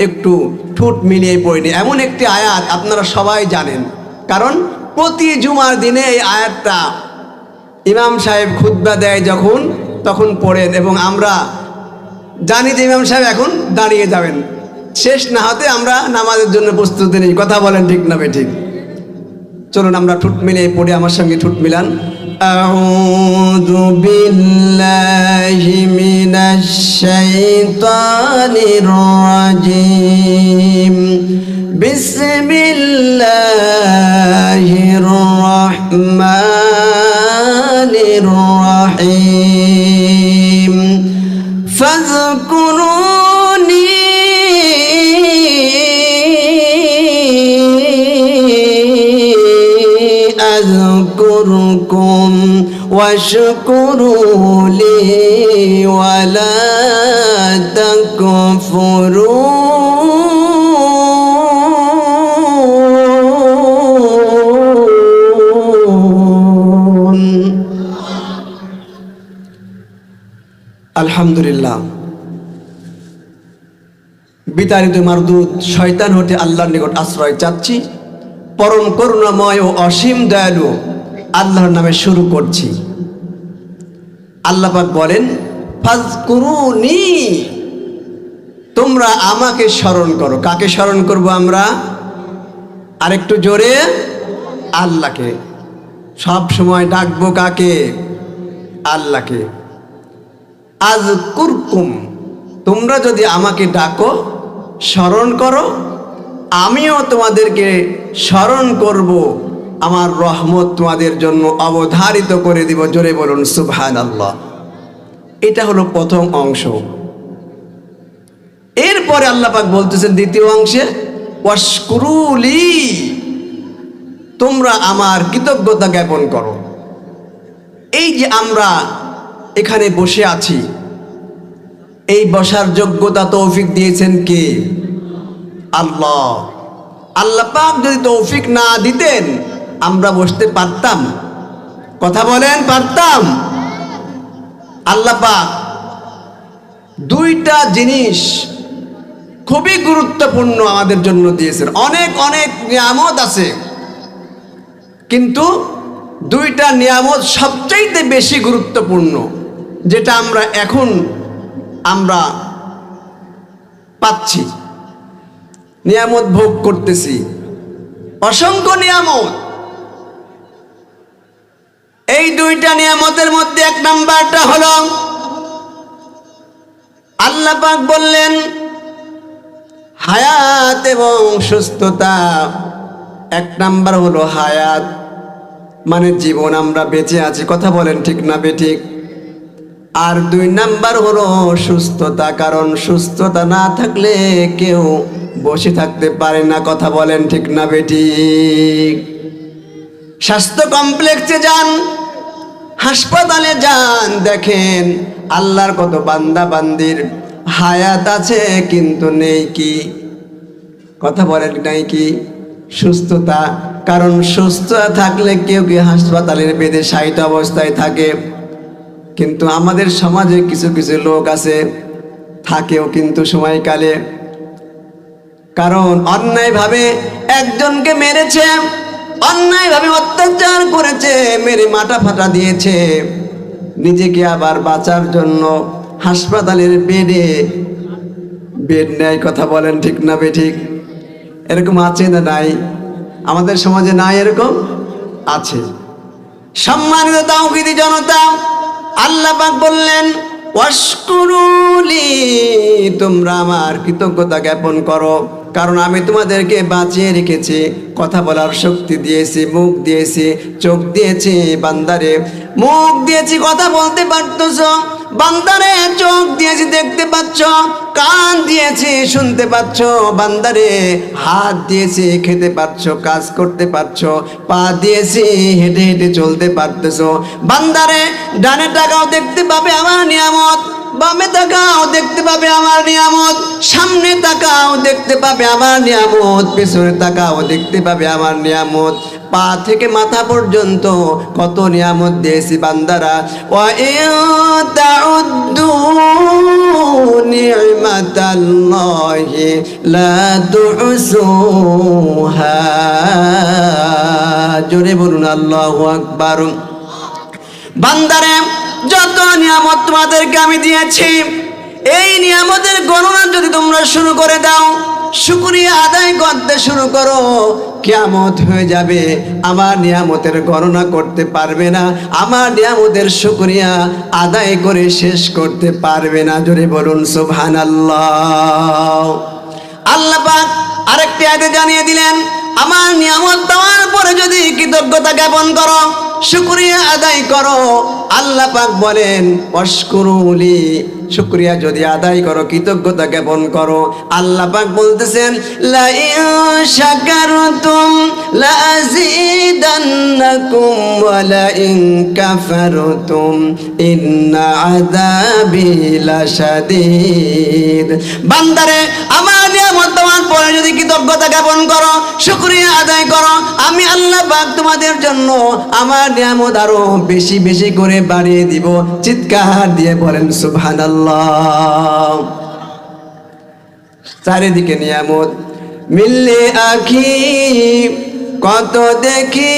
একটু ঠোঁট মিলিয়ে পড়ি। এমন একটি আয়াত আপনারা সবাই জানেন, কারণ প্রতি জুমার দিনে এই আয়াতটা ইমাম সাহেব খুতবা দেয় যখন, তখন পড়েন এবং আমরা জানি যে ইমাম সাহেব এখন দাঁড়িয়ে যাবেন। শেষ না হতে আমরা নামাজের জন্য প্রস্তুতি নিই। কথা বলেন ঠিক না বেঠিক? চলুন আমরা ঠোঁট মিলিয়ে পড়ি, আমার সঙ্গে ঠোঁট মিলান। আউযু বিল্লাহি মিনাশ শাইতানির রাজিম। বিসমিল্লাহির রাহমানির রাহিম। ফাযকুরুনি আযকুরকুম ওয়াশকুরু লি ওয়ালা তাকফুরুন। আলহামদুলিল্লাহ। বিতাড়িত মারদুদ শয়তান হতে আল্লাহর নিকট আশ্রয় চাচ্ছি। পরম করুণাময় ও অসীম দয়ালু আল্লাহর নামে শুরু করছি। আল্লাহ পাক বলেন, ফাযকুরুনি, তোমরা আমাকে স্মরণ করো। কাকে স্মরণ করব আমরা? আরেকটু জোরে, আল্লাহকে। সব সময় ডাকবো কাকে? আল্লাহকে। আযকুরকুম, তোমরা যদি আমাকে ডাকো, স্মরণ করো, আমিও তোমাদেরকে স্মরণ করব, আমার রহমত তোমাদের জন্য অবধারিত করে দিব। জোরে বলুন সুবহানাল্লাহ। এটা হলো প্রথম অংশ। এরপরে আল্লাহ পাক বলতেছেন দ্বিতীয় অংশে, ওয়াশকুরুলি, তোমরা আমার কৃতজ্ঞতা জ্ঞাপন করো। এই যে আমরা এখানে বসে আছি, এই বসার যোগ্যতা তৌফিক দিয়েছেন কে? আল্লাহ। আল্লাহ পাক যদি তৌফিক না দিতেন আমরা বসতে পারতাম? কথা বলেন, পারতাম? আল্লাহ পাক দুইটা জিনিস খুবই গুরুত্বপূর্ণ আমাদের জন্য দিয়েছেন। অনেক অনেক নিয়ামত আছে, কিন্তু দুইটা নিয়ামত সবচাইতে বেশি গুরুত্বপূর্ণ, যেটা এখন আমরা পাচ্ছি, নিয়ামত ভোগ করতেছি, অসংখ্য নিয়ামত। এই দুইটা নিয়ামতের মধ্যে এক নাম্বারটা হলো, আল্লাহ পাক বললেন হায়াত এবং সুস্থতা। এক নাম্বার হলো হায়াত, মানে জীবন, আমরা বেঁচে আছি, কথা বলেন ঠিক না বেঠিক। আর দুই নাম্বার হলো সুস্থতা, কারণ সুস্থতা না থাকলে কেউ বসে থাকতে পারে না, কথা বলেন ঠিক না বেঠিক। স্বাস্থ্য কমপ্লেক্সে যান, হাসপাতালে যান, দেখেন আল্লাহর কত বান্দা বান্দির হায়াত আছে কিন্তু নেই কি, কথা বলেন নাই কি সুস্থতা। কারণ সুস্থ থাকলে কেউ কি হাসপাতালের বেডে শায়িত অবস্থায় থাকে, কিন্তু আমাদের সমাজে কিছু কিছু লোক আছে থাকেও কিন্তু সময়কালে, কারণ অন্যায়ভাবে একজনকে মেরেছে, অন্যায়ভাবে অত্যাচার করেছে, মেরে মাথা ফাটা দিয়েছে, নিজেকে আবার বাঁচার জন্য হাসপাতালের বেড নেয়, কথা বলেন ঠিক না বেঠিক। এরকম আছে না নাই? আমাদের সমাজে নাই এরকম? আছে। সম্মানিত তাওহীদি জনতা, আল্লাহ পাক বললেন ওয়াশকুরুলি, তোমরা আমার কৃতজ্ঞতা জ্ঞাপন করো, কারণ আমি তোমাদেরকে বাঁচিয়ে রেখেছি, কথা বলার শক্তি দিয়েছি, মুখ দিয়েছি, চোখ দিয়েছি, বান্দারে মুখ দিয়েছি, কথা বলতে পারতেছ, বান্দারে চোখ দিয়েছি, দেখতে পাচ্ছ, কান দিয়েছি, শুনতে পাচ্ছ, বান্দারে হাত দিয়েছি, খেতে পারছ, কাজ করতে পারছ, পা দিয়েছি, হেঁটে হেঁটে চলতে পারতেছ, বান্দারে ডানে তাকাও দেখতে পাবে আমার নিয়ামত, বামে তাকাও দেখতে পাবে আমার নিয়ামত, সামনে তাকাও দেখতে পাবে আমার নিয়ামত, পেছনে তাকাও দেখতে পাবে আমার নিয়ামত, পা থেকে মাথা পর্যন্ত কত নিয়ামত দিয়েছি বান্দারা। ওয়া ইন তাউদ্দু নি'মাতাল্লাহি লা তুহসুহা, জোরে বলুন আল্লাহু আকবার। বান্দারে যত নিয়ামত তোমাদেরকে আমি দিয়েছি, এই নিয়ামতের গণনা যদি তোমরা শুরু করে দাও, শুকরিয়া আদায় করতে শুরু করো, কিয়ামত হয়ে যাবে, আমার নিয়ামতের গণনা করতে পারবে না, আমার নিয়ামতের শুকরিয়া আদায় করে শেষ করতে পারবে না। জোরে বলুন সুবহানাল্লাহ। আল্লাহ পাক আরেকটি আয়াতে জানিয়ে দিলেন, আমার নিয়ামত দেওয়ার পরে যদি কৃতজ্ঞতা জ্ঞাপন করো, শুকরিয়া আদায় করো, আল্লাহ পাক বলেন ওয়াশকুরুলি, শুকরিয়া যদি আদায় করো, কৃতজ্ঞতা জ্ঞাপন করো, আল্লাহ পাক বলতেছেন লা ইন শাকারতুম লা আযীদান্নাকুম ওয়া লা ইন কাফারতুম ইন্না আযাবি লাশাদীদ। বান্দারে আমার নিয়ামত দেওয়ার পরে যদি কৃতজ্ঞতা জ্ঞাপন করো, শুকরিয়া আদায় করো, আমি আল্লাহ পাক তোমাদের জন্য আমার নিয়ামত আরো বেশি বেশি করে বাড়িয়ে দিব। চিৎকার দিয়ে বলেন সুবহানাল্লাহ। চারিদিকে নিয়ামত মিললে আখি কত দেখি,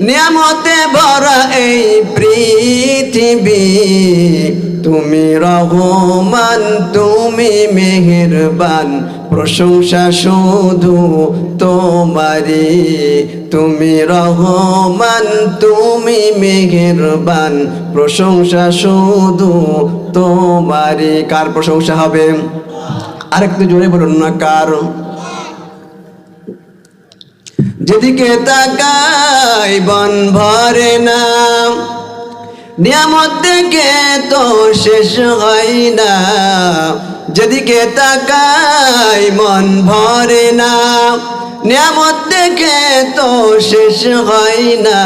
নিয়ামতে ভরা এই পৃথিবী, তুমি রহমান তুমি মেহেরবান, প্রশংসা শুধু তোমারি, তুমি রহমান তুমি মেহেরবান, প্রশংসা শুধু তোমারি। কার প্রশংসা হবে? আরেকটু জোরে বলুন না, কার? যেদিকে তাকাই বন ভরে না, নিয়ামত দেখে তো শেষ হয় না, যেদিকে তাকাই মন ভরে না, নিয়ামত দেখে তো শেষ হয় না,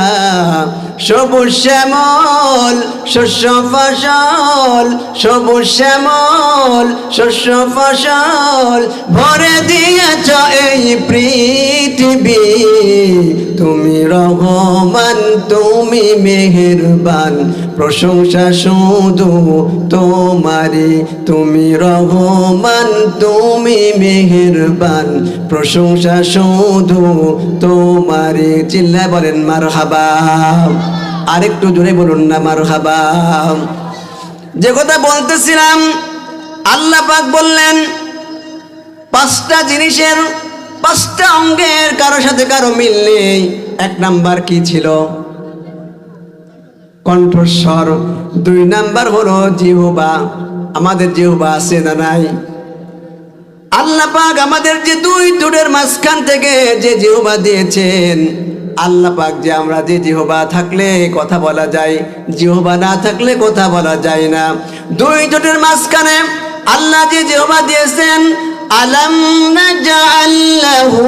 সবুজ শ্যামল শস্য ফসল, সবুজ শ্যামল শস্য ফসল ভরে দিয়েছ এই পৃথিবী, তুমি রহমান তুমি মেহেরবান প্রশংসা শুধু তোমারি তুমি রহমান তুমি মেহেরবান প্রশংসা শুধু তোমারি চিল্লায় বলেন মারহাবা আরেকটু জোরে বলুন না মারহাবা যে কথা বলতেছিলাম আল্লাহ পাক বললেন পাঁচটা জিনিসের পাঁচটা অঙ্গের কারো সাথে কারো মিল নেই এক নাম্বার কি ছিল কণ্ঠস্বর দুই নাম্বার হলো জিহ্বা আমাদের জিহ্বা আছে না নাই আল্লাহ পাক আমাদের যে দুই ঠোঁটের মাঝখান থেকে যে জিহ্বা দিয়েছেন আল্লাহ পাক যে আমরা যে জিহ্বা থাকলে কথা বলা যায় জিহ্বা না থাকলে কথা বলা যায় না দুই ঠোঁটের মাঝখানে আল্লাহ যে জিহ্বা দিয়েছেন আলাম নাজআল লাহু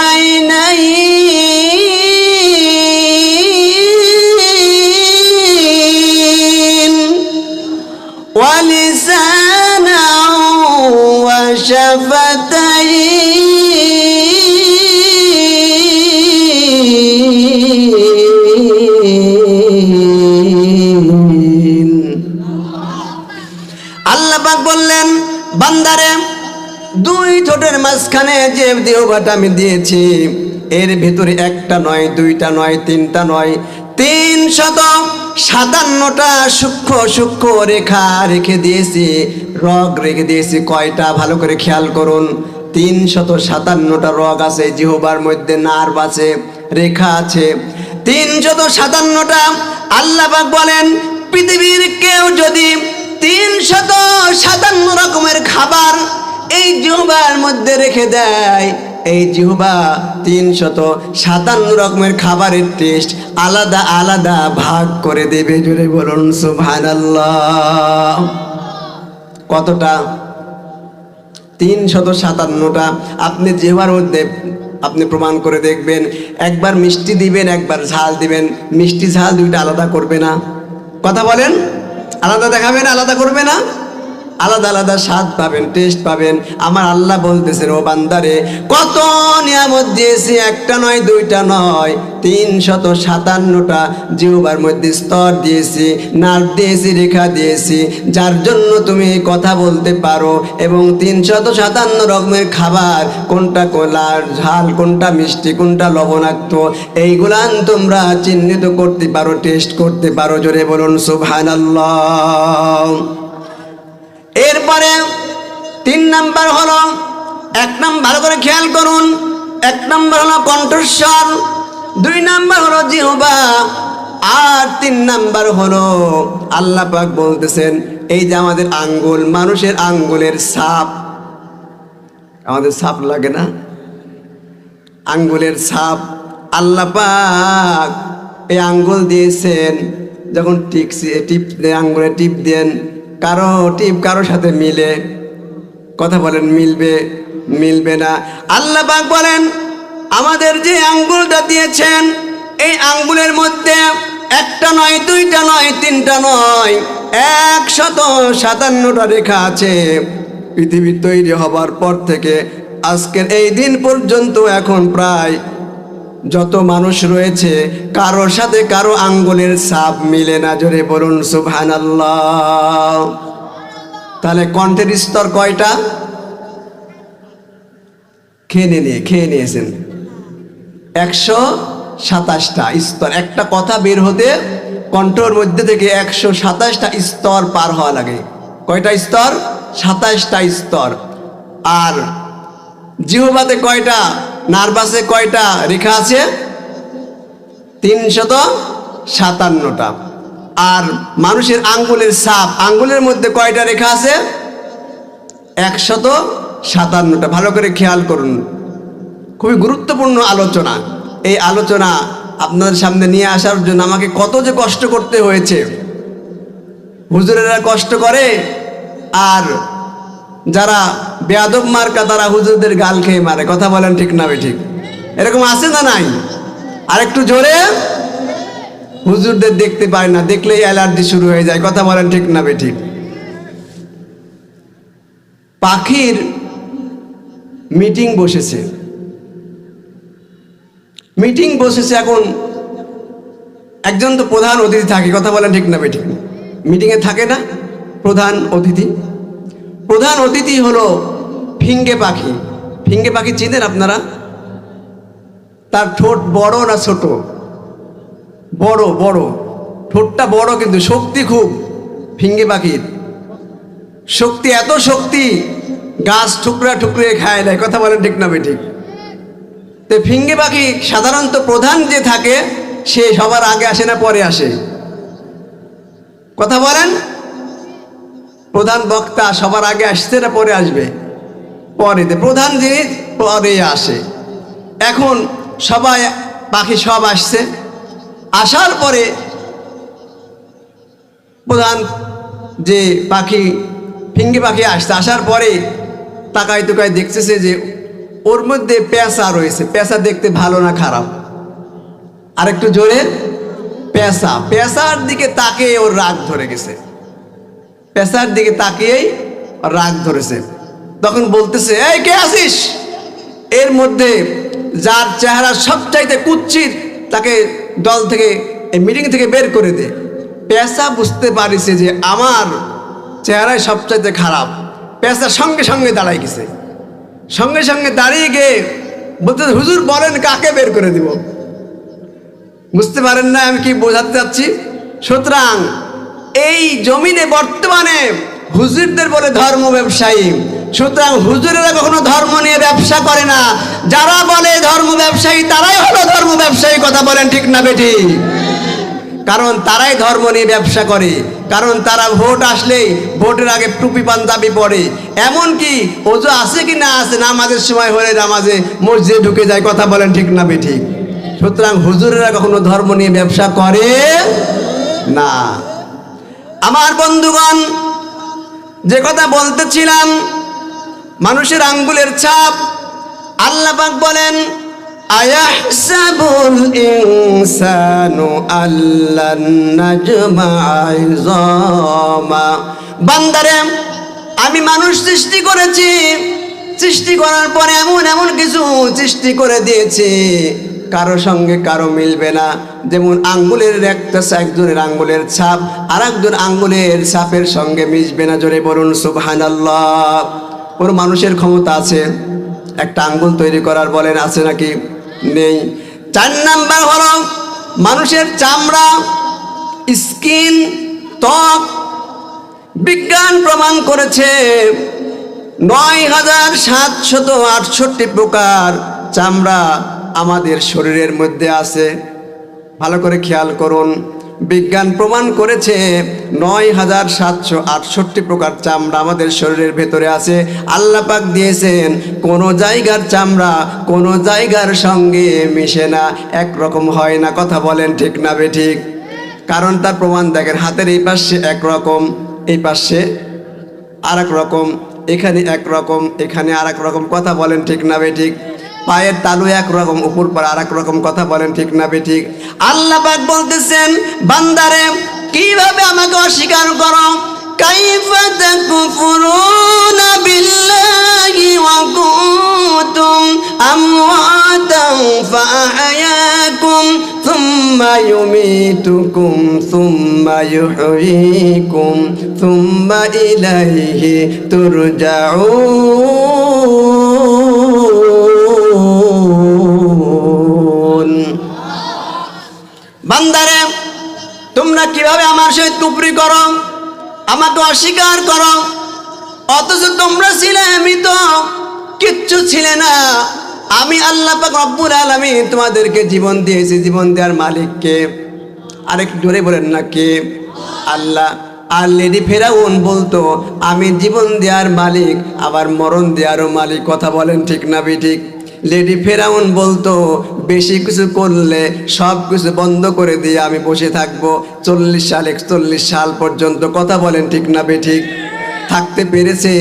আইনাইন ওয়া লিসানান ওয়া শাফাতাইন আল্লাহ পাক বললেন বান্দারে দুই ঠোঁটের মাঝখানে যে জিহ্বাটা আমি দিয়েছি এর ভিতরে একটা নয় দুইটা নয় তিনটা নয় 357টা সূক্ষ্ম সূক্ষ্ম রেখা রেখে দিয়েছি রগ রেখে দিয়েছি কয়টা ভালো করে খেয়াল করুন 357টা রগ আছে জিহ্বার মধ্যে নার্ভ আছে রেখা আছে 357টা আল্লাহ পাক বলেন পৃথিবীর কেউ যদি 357 রকমের খাবার এই জিহ্বার মধ্যে রেখে দেয় এই জিহ্বা 357 রকমের খাবারের টেস্ট আলাদা আলাদা ভাগ করে দেবে জোরে বলুন সুবহানাল্লাহ কতটা 357টা আপনি জিহ্বার মধ্যে আপনি প্রমাণ করে দেখবেন একবার মিষ্টি দিবেন একবার ঝাল দিবেন মিষ্টি ঝাল দুইটা আলাদা করবে না কথা বলেন আলাদা দেখাবেন আলাদা করবে না আলাদা আলাদা স্বাদ পাবেন টেস্ট পাবেন আমার আল্লাহ বলতেছেন ও বান্দারে কত নিয়ামত দিয়েছি একটা নয় দুইটা নয় 357টা জিহ্বার মধ্যে স্তর দিয়েছি নার্ভ দিয়েছি রেখা দিয়েছি যার জন্য তুমি কথা বলতে পারো এবং 357 রকমের খাবার কোনটা কোলার ঝাল কোনটা মিষ্টি কোনটা লবণাক্ত এইগুলান তোমরা চিহ্নিত করতে পারো টেস্ট করতে পারো জোরে বলুন সুবহানাল্লাহ এরপরে 3 নাম্বার হলো এক নাম্বার ভালো করে খেয়াল করুন এক নাম্বার হলো কণ্ঠস্বর 2 নাম্বার হলো জিহ্বা আর 3 নাম্বার হলো আল্লাহ পাক বলতেছেন এই যে আমাদের আঙ্গুল মানুষের আঙ্গুলের ছাপ আমাদের ছাপ লাগে না আঙ্গুলের ছাপ আল্লাহ পাক এই আঙ্গুল দিয়েছেন যখন টিপ আঙ্গুলে টিপ দেন কারো টিপ কারো সাথে মিলে কথা বলেন মিলবে মিলবে না আল্লাহ পাক বলেন আমাদের যে আঙ্গুলটা দিয়েছেন এই আঙ্গুলের মধ্যে একটা নয় দুইটা নয় তিনটা নয় 157টা রেখা আছে পৃথিবী তৈরি হবার পর থেকে আজকের এই দিন পর্যন্ত এখন প্রায় যত মানুষ রয়েছে কারোর সাথে কারো আঙ্গুলের ছাপ মিলে না জোরে বলুন সুবহানাল্লাহ তাহলে কণ্ঠের স্তর কয়টা খেয়ে নিয়েছেন 127টা স্তর একটা কথা বের হতে কণ্ঠের মধ্যে থেকে 127টা স্তর পার হওয়া লাগে কয়টা স্তর 27টা স্তর আর জিহ্বাতে কয়টা নার্ভাসে কয়টা রেখা আছে 357টা আর মানুষের আঙ্গুলের ছাপ আঙ্গুলের মধ্যে কয়টা রেখা আছে 157টা ভালো করে খেয়াল করুন খুবই গুরুত্বপূর্ণ আলোচনা এই আলোচনা আপনাদের সামনে নিয়ে আসার জন্য আমাকে কত যে কষ্ট করতে হয়েছে হুজুরেরা কষ্ট করে আর যারা বেয়াদব মার্কা তারা হুজুরদের গাল খেয়ে মারে কথা বলেন ঠিক না ঠিক এরকম আছে না নাই আরেকটু জোরে হুজুরদের দেখতে পায় না দেখলেই অ্যালার্জি শুরু হয়ে যায় কথা বলেন ঠিক না ঠিক পাখির মিটিং বসেছে মিটিং বসেছে। এখন একজন তো প্রধান অতিথি থাকে, কথা বলেন ঠিক না বেঠিক? মিটিংয়ে থাকে না প্রধান অতিথি? প্রধান অতিথি হলো ফিঙ্গে পাখি। ফিঙ্গে পাখি চিনেন আপনারা? তার ঠোঁট বড় না ছোট? বড় বড়, ঠোঁটটা বড়, কিন্তু শক্তি খুব। ফিঙ্গে পাখির শক্তি, এত শক্তি গাছ ঠুকরা ঠুকরে খায় দেয়, কথা বলেন ঠিক না বেঠিক? তো ফিঙ্গে পাখি সাধারণত প্রধান যে থাকে সে সবার আগে আসে না পরে আসে? কথা বলেন। প্রধান বক্তা সবার আগে আসছে না পরে আসবে? পরেতে। প্রধান যিনি পরে আসে। এখন সবাই পাখি সব আসছে, আসার পরে প্রধান যে পাখি ফিঙ্গি পাখি আসছে, আসার পরে তাকায় তুকায় দেখতেছে যে ওর মধ্যে পেঁচা রয়েছে। পেঁচা দেখতে ভালো না খারাপ? আরেকটু জোরে। পেঁচা। পেঁচার দিকে তাকিয়ে ওর রাগ ধরে গেছে। পেঁচার দিকে তাকিয়েই রাগ ধরেছে। তখন বলতেছে, এই কে আসিস? এর মধ্যে যার চেহারা সবচাইতে কুৎসিত তাকে দল থেকে, এই মিটিং থেকে বের করে দে। পেঁচা বুঝতে পারিছে যে আমার চেহারায় সবচাইতে খারাপ। পেঁচা সঙ্গে সঙ্গে দাঁড়াই গেছে। সঙ্গে সঙ্গে দাঁড়িয়ে গিয়ে বলতে, হুজুর বলেন কাকে বের করে দিব? বুঝতে পারেন না আমি কি বোঝাতে চাচ্ছি? সুতরাং এই জমিনে বর্তমানে হুজুরদের বলে ধর্ম ব্যবসায়ী। সুতরাং হুজুরেরা কখনো ধর্ম নিয়ে ব্যবসা করে না। যারা বলে ধর্ম ব্যবসায়ী তারাই হলো ধর্ম ব্যবসায়ী, কথা বলেন ঠিক না বেঠিক? কারণ তারাই ধর্ম নিয়ে ব্যবসা করে। কারণ তারা ভোট আসলেই ভোটের আগে টুপি পাঞ্জাবি পরে, এমনকি ওজু আছে কি না আছে, নামাজের সময় হলে নামাজে মসজিদে ঢুকে যায়, কথা বলেন ঠিক না বেঠিক? সুতরাং হুজুরেরা কখনো ধর্ম নিয়ে ব্যবসা করে না। আমার বন্ধুগণ, যে কথা বলতেছিলাম, মানুষের আঙ্গুলের ছাপ, আল্লাহ পাক বলেন, আয়াহসাবুল ইনসানু আল্লান নাজমা'a ইযামা। বান্দারে, আমি মানুষ সৃষ্টি করেছি, সৃষ্টি করার পরে এমন এমন কিছু সৃষ্টি করে দিয়েছি কারো সঙ্গে কারো মিলবে না। যেমন আঙ্গুলের একটা একজনের আঙ্গুলের ছাপ আর একজন আঙ্গুলের ছাপের সঙ্গে মিশবে না। জোরে বলুন সুবহানাল্লাহ। ওর মানুষের ক্ষমতা আছে একটা আঙ্গুল তৈরি করার? বলেন আছে নাকি? নেই। 4 নাম্বার হলো মানুষের চামড়া, স্কিন, ত্বক। বিজ্ঞান প্রমাণ করেছে ৯,৭৬৮ প্রকার চামড়া আমাদের শরীরের মধ্যে আছে। ভালো করে খেয়াল করুন, বিজ্ঞান প্রমাণ করেছে ৯,৭৬৮ প্রকার চামড়া আমাদের শরীরের ভেতরে আছে। আল্লাহ পাক দিয়েছেন কোনো জায়গার চামড়া কোনো জায়গার সঙ্গে মিশে না, একরকম হয় না, কথা বলেন ঠিক না বেঠিক? কারণ তার প্রমাণ দেখেন, হাতের এই পাশে একরকম, এই পাশে আর এক রকম, এখানে একরকম, এখানে আর এক রকম, কথা বলেন ঠিক না বেঠিক? পায়ের তালু একরকম, উপর পর আর এক রকম, কথা বলেন ঠিক না বেঠিক? আল্লাহ পাক বলতেছেন, বান্দারে কিভাবে আমাকে অস্বীকার করো? কাইফা তাকফুরুনা বিল্লাহি ওয়া কুনতুম আমওয়াতান ফাআহয়াকুম সুম্মা ইউমীতুকুম সুম্মা ইউহয়ীকুম সুম্মা ইলাইহি তুরজাউন। বান্দারে, তোমরা কিভাবে আমার সহিত কুফরি করো, আমাকে অস্বীকার করো, অথচ তোমরা ছিলে মৃত, কিচ্ছু ছিলে না। আমি আল্লাহ পাক রব্বুল আলামিন তোমাদেরকে জীবন দিয়েছি। জীবন দেওয়ার মালিককে? আরেকটু জোরে বলেন না কে? আল্লাহ। আর লেডি ফেরাউন বলতো আমি জীবন দেওয়ার মালিক আবার মরণ দেওয়ারও মালিক, কথা বলেন ঠিক না বেঠিক? লেডি ফেরাউন বলতো বেশি কিছু করলে সব কিছু বন্ধ করে দিয়ে আমি বসে থাকবো 40 সাল 41 সাল পর্যন্ত, কথা বলেন ঠিক না বেঠিক? থাকতে পেরেছে?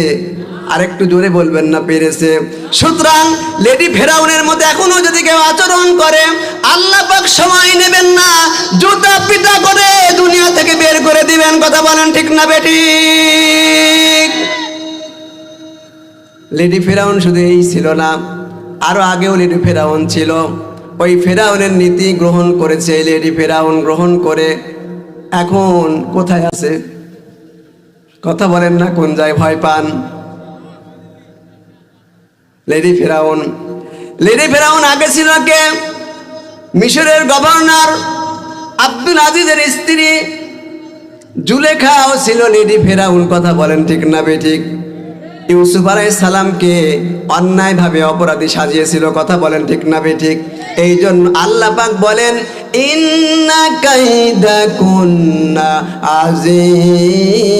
আরেকটু জোরে বলবেন না পেরেছে? সুতরাং লেডি ফেরাউনের মতো এখনো যদি কেউ আচরণ করে, আল্লাহ পাক সময় নেবেন না, জুতা পিটা করে দুনিয়া থেকে বের করে দিবেন, কথা বলেন ঠিক না বেঠিক? লেডি ফেরাউন শুধু এই ছিল না, আরো আগেও লেডি ফেরাউন ছিল। ওই ফেরাউনের নীতি গ্রহণ করেছে লেডি ফেরাউন, গ্রহণ করে এখন কোথায় আছে? কথা বলেন না, কোন যায় ভয় পান? লেডি ফেরাউন। লেডি ফেরাউন আগে ছিল কে? মিশরের গভর্নর আব্দুল আজিজের স্ত্রী জুলেখাও ছিল লেডি ফেরাউন। কথা বলেন ঠিক না বেঠিক? ইউসুফ আলাইহিস সালামকে অন্যায়ভাবে অপরাধী সাজিয়েছিল। কথা বলেন ঠিক না বেঠিক? এই জন্য আল্লাহ পাক বলেন ইন্না কাইদাকুন্না আযীম।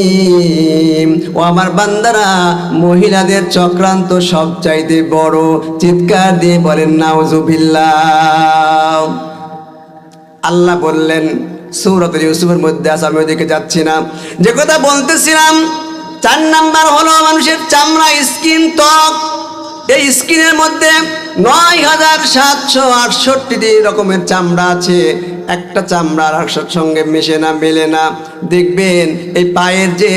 ও আমার বান্দারা, মহিলাদের চক্রান্ত সবচাইতে বড়। চিৎকার দিয়ে বলেন নাউজুবিল্লাহ। আল্লাহ বললেন সূরাতুল ইউসুফের মধ্যে আছে, আমি ওদিকে যাচ্ছি না। যে কথা বলতেছিলাম, 4 নাম্বার হলো মানুষের চামড়া, স্কিন, ত্বক। এই স্কিনের মধ্যে ৯,৭৬৮টি রকমের চামড়া আছে। একটা চামড়া আর একটার সঙ্গে মেশে না, মেলে না। দেখবেন এই পায়ের যে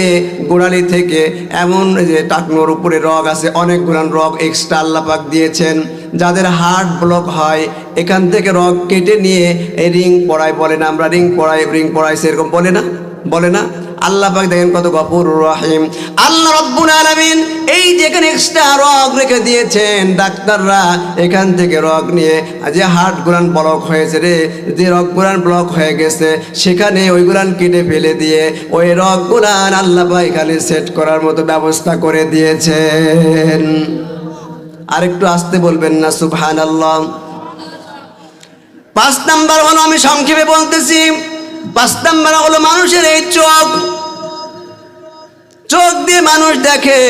গোড়ালি থেকে এমন যে টাকনোর উপরে রগ আছে, অনেকগুলো রগ এক্সট্রা আল্লাহ পাক দিয়েছেন। যাদের হার্ট ব্লক হয়, এখান থেকে রগ কেটে নিয়ে এই রিং পরায়, বলে না আমরা রিং পরাইছে, এরকম বলে না, বলে না? আল্লাহ পাক দেখেন কত গফুরুর রহিম। আল্লাহ রব্বুল আলামিন এই যেখানে এক্সট্রা রগ রেখে দিয়েছেন, ডাক্তাররা এখান থেকে রগ নিয়ে যে হার্ট গুলান ব্লক হয়েছে রে, যে রগ গুলান ব্লক হয়ে গেছে, সেখানে ওই গুলান কেটে ফেলে দিয়ে ওই রগ গুলান আল্লাহ পাক এখানে সেট করার মতো ব্যবস্থা করে দিয়েছেন। আরেকটু আসতে বলবেন না সুবহানাল্লাহ। 5 নাম্বার হলো, আমি সংক্ষেপে বলতেছি, 5 নাম্বার হলো মানুষের এই চোখ। চোখ দিয়ে মানুষ দেখে।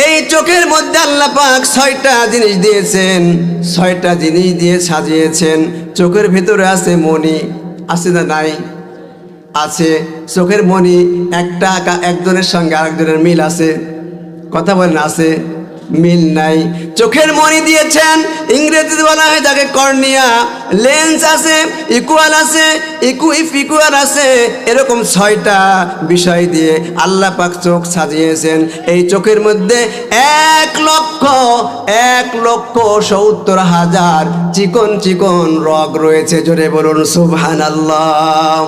এই চোখের মধ্যে আল্লাহ পাক 6টা জিনিস দিয়েছেন, 6টা জিনিস দিয়ে সাজিয়েছেন। চোখের ভিতরে আছে মণি, আছে না নাই? আছে। চোখের মণি একটা একজনের সঙ্গে আরেকজনের মিল আছে? কথা বলেন আছে? মিল নাই। চোখের মণি দিয়েছেন, ইংরেজিতে বলা হয় তাকে কর্নিয়া। লেন্স আছে, ইকুয়াল আছে, ইকুয়াল আছে। এরকম 6টা বিষয় দিয়ে আল্লাহ পাক চোখ সাজিয়েছেন। এই চোখের মধ্যে 1,70,000 চিকন চিকন রগ রয়েছে। জোরে বলুন সুবহানাল্লাহ।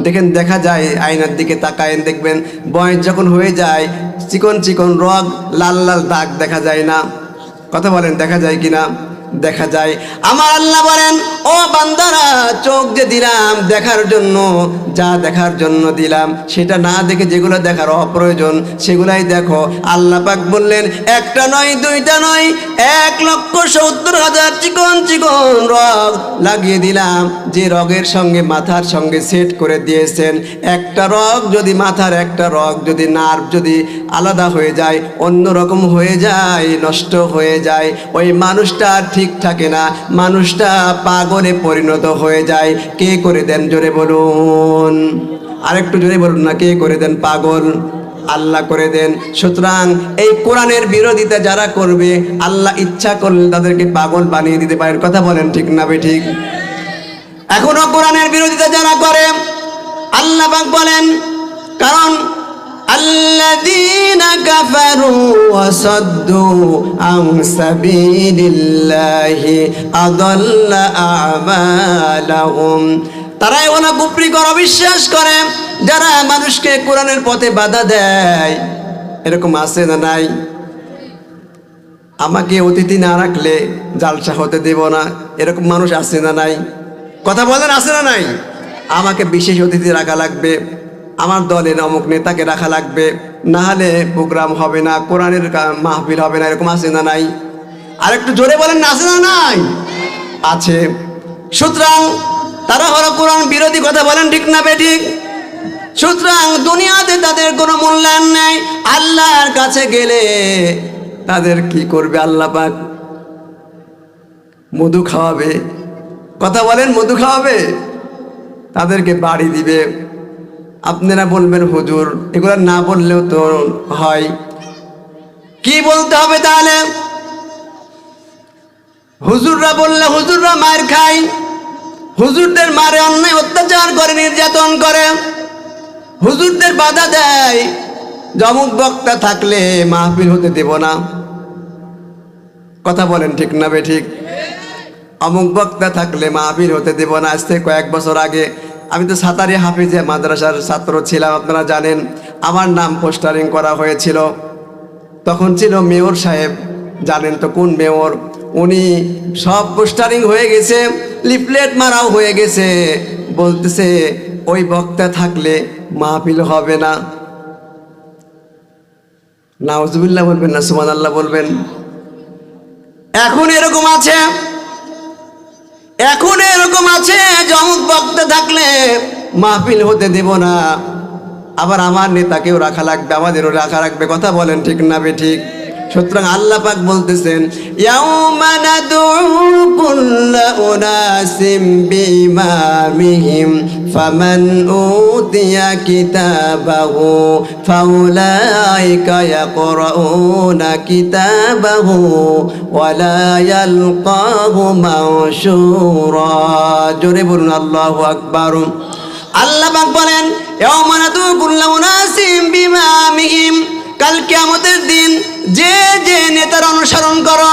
দেখেন, দেখা যায়, আয়নার দিকে তাকায়েন, দেখবেন বয়স যখন হয়ে যায় চিকন চিকন রগ, লাল লাল দাগ দেখা যায় না? কথা বলেন, দেখা যায় কিনা? দেখা যায়। আমার আল্লাহ বলেন, ও বান্দারা, চোখ যে দিলাম দেখার জন্য, যা দেখার জন্য দিলাম সেটা না দেখে যেগুলো দেখার অপ্রয়োজন সেগুলাই দেখো। আল্লাহ পাক বললেন, একটা নয়, দুইটা নয়, 1,70,000 চিকন চিকন রগ লাগিয়ে দিলাম। যে রগের সঙ্গে মাথার সঙ্গে সেট করে দিয়েছেন। একটা রগ যদি, মাথার একটা রগ যদি, নার্ভ যদি আলাদা হয়ে যায়, অন্য রকম হয়ে যায়, নষ্ট হয়ে যায়, ওই মানুষটা ঠিক থাকে না, মানুষটা পাগলে পরিণত হয়ে যায়। কে করে দেন? জোরে বলুন, আরেকটু জোরে বলুন না, কে করে দেন পাগল? আল্লাহ করে দেন। সুতরাং এই কোরআনের বিরোধিতা যারা করবে, আল্লাহ ইচ্ছা করলে তাদেরকে পাগল বানিয়ে দিতে পারেন। কথা বলেন ঠিক না বেঠিক? এখনো কোরআনের বিরোধিতা যারা করে, আল্লাহ পাক বলেন, কারণ الذين كفروا وصدوا عن سبيل الله أضل أعمالهم। তারাই ওনা কুফরি করে, অবিশ্বাস করে, যারা মানুষকে কোরআনের পথে বাধা দেয়। এরকম আছে না নাই? আমাকে অতিথি না রাখলে জালসা হতে দেব না, এরকম মানুষ আছে না নাই? কথা বলেন, আছে না নাই? আমাকে বিশেষ অতিথি রাখা লাগবে, আমার দলের অমুক নেতাকে রাখা লাগবে, না হলে প্রোগ্রাম হবে না, কোরআনের মাহফিল হবে না, এরকম আছে না নাই? আর একটু জোরে বলেন না, আছে না নাই? আছে। সুতরাং তারা হলো কোরআন বিরোধী। কথা বলেন ঠিক না বেঠিক? সুতরাং দুনিয়াতে তাদের কোনো মূল্যায়ন নেই। আল্লাহর কাছে গেলে তাদের কি করবে? আল্লাহ পাক মধু খাওয়াবে। কথা বলেন, মধু খাওয়াবে, তাদেরকে বাড়ি দিবে। আপনারা বলবেন হুজুর এগুলো না বললেও তো হয়, কি বলতে হবে তাহলে? হুজুররা বললে হুজুররা মার খায়, হুজুরদের মারে, অন্যায় অত্যাচার করে, নির্যাতন করে, হুজুরদের বাধা দেয়। যমুক বক্তা থাকলে মাহফিল হতে দেব না। কথা বলেন ঠিক না বেঠিক? অমুক বক্তা থাকলে মাহফিল হতে দেব না। আজ থেকে কয়েক বছর আগে আমি তো সাতারি হাফিজে মাদ্রাসার ছাত্র ছিলাম, আপনারা জানেন। আমার নাম পোস্টারিং করা হয়েছিল। তখন ছিল মেয়র সাহেব, জানেন তো কোন মেয়র, উনি সব পোস্টারিং হয়ে গেছে, লিফলেট মারাও হয়ে গেছে। বলতেছে ওই বক্তা থাকলে মাহফিল হবে না। নাউজুবিল্লাহ বলবেন না সুবহানাল্লাহ বলবেন? এখন এরকম আছে, এখন এরকম আছে যে অমুক বক্তা থাকলে মাহফিল হতে দেব না। আবার আমার নেতাকেও রাখা লাগবে, আমাদেরও রাখা রাখবে। কথা বলেন ঠিক না বেঠিক? সুতরাং আল্লাহ পাক বলতেছেন ইয়াউমা নাদউ কুল্লা উনাসিম বিইমামিহিম ফামান উতিয়া কিতাবাহু ফাউলাইকা ইয়াকরাউনা কিতাবাহু ওয়ালা ইয়ালকাহু মানশুরা। জোরে বলুন আল্লাহু আকবার। আল্লাহ পাক বলেন ইয়াউমা নাদউ কুল্লা উনাসিম বিইমামিহিম, কাল কিয়ামতের দিন যে যে নেতার অনুসরণ করো,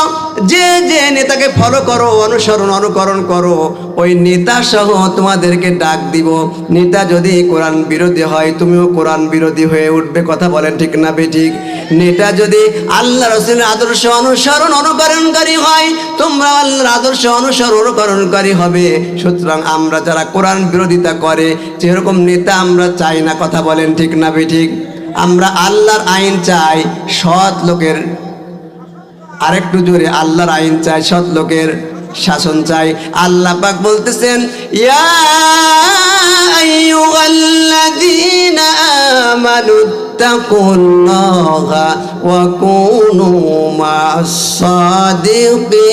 যে যে নেতাকে ফলো করো, অনুকরণ করো, ওই নেতা সহ তোমাদেরকে ডাক দিব। নেতা যদি কোরআন বিরোধী হয়, তুমিও কোরআন বিরোধী হয়ে উঠবে। কথা বলেন ঠিক না বেঠিক? নেতা যদি আল্লাহ রাসূলের আদর্শ অনুকরণকারী হয়, তোমরা আল্লাহর আদর্শ অনুকরণকারী হবে। সুতরাং আমরা যারা কোরআন বিরোধিতা করে, যেরকম নেতা আমরা চাই না। কথা বলেন ঠিক না বেঠিক? আমরা আল্লাহর আইন চাই, সৎ লোকের, আরেকটু জোরে, আল্লাহর আইন চাই, সৎ লোকের শাসন চাই। আল্লাহ পাক বলতেছেন ইয়া আইয়ুহাল্লাযীনা আমানুত্তাকুল্লাহা ওয়া কুনু মা'আস সাদিকিন।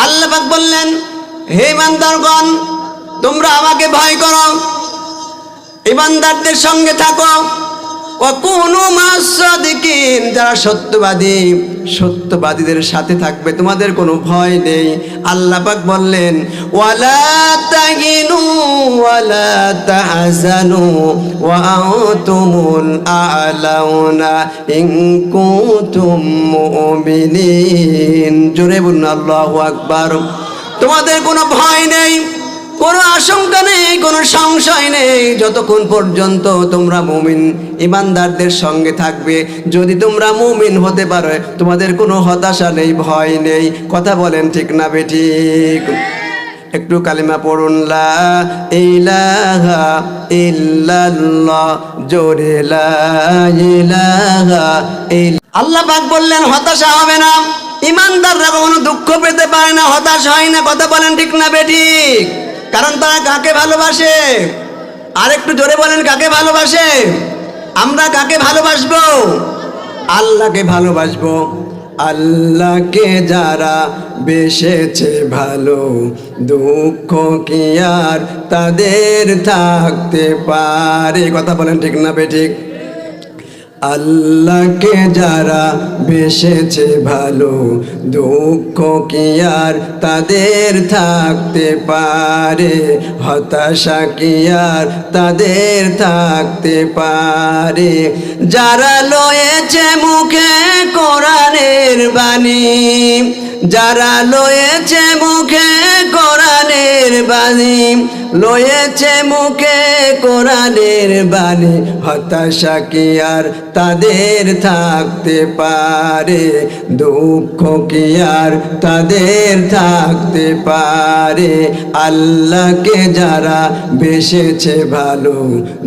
আল্লাহ পাক বললেন হে ইমানদারগণ, তোমরা আমাকে ভয় করো, ইমানদারদের সঙ্গে থাকো। ওয়া কুনু মা'আস সাদিকিন, যারা সত্যবাদী, সত্যবাদীদের সাথে থাকবে, তোমাদের কোনো ভয় নেই। আল্লাহ পাক বললেন ওয়ালা তাহিনু ওয়ালা তাহজানু ওয়া আনতুমুল আ'লাউনা ইন কুনতুম মুমিনিন। জোরে বলুন আল্লাহু আকবার। তোমাদের কোনো ভয় নেই, কোনো আশঙ্কা নেই, কোনো সংশয় নেই, যতক্ষণ পর্যন্ত তোমরা মুমিন ইমানদারদের সঙ্গে থাকবে। যদি তোমরা মুমিন হতে পারো, তোমাদের কোনো হতাশা নেই, ভয় নেই। কথা বলেন ঠিক না বেঠিক? একটু কালিমা পড়ুন, লা ইলাহা ইল্লাল্লাহ, জোরে লা ইলাহা ইল্লাল্লাহ। আল্লাহ পাক বললেন হতাশা হবে না, ইমানদাররা কখনো দুঃখ পেতে পারে না, হতাশ হয় না। কথা বলেন ঠিক না বেঠিক? কারণ তারা কাকে ভালোবাসে? আরেকটু জোরে বলেন, কাকে ভালোবাসে? আমরা কাকে ভালোবাসবো? আল্লাহকে ভালোবাসবো। আল্লাহকে যারা বেসেছে ভালো, দুঃখ কি আর তাদের থাকতে পারে? কথা বলেন ঠিক না বেঠিক? আল্লাহকে যারা বেসেছে ভালো, দুঃখ কি আর তাদের থাকতে পারে? হতাশা কি আর তাদের থাকতে পারে? যারা লয়েছে মুখে কোরআনের বাণী, যারা লয়েছে মুখে কোরআনের বাণী, লয়েছে মুখে কোরআনের বাণী, হতাশা কি আর তাদের থাকতে পারে? দুঃখ কি আর তাদের থাকতে পারে? আল্লাহকে যারা বেসেছে ভালো,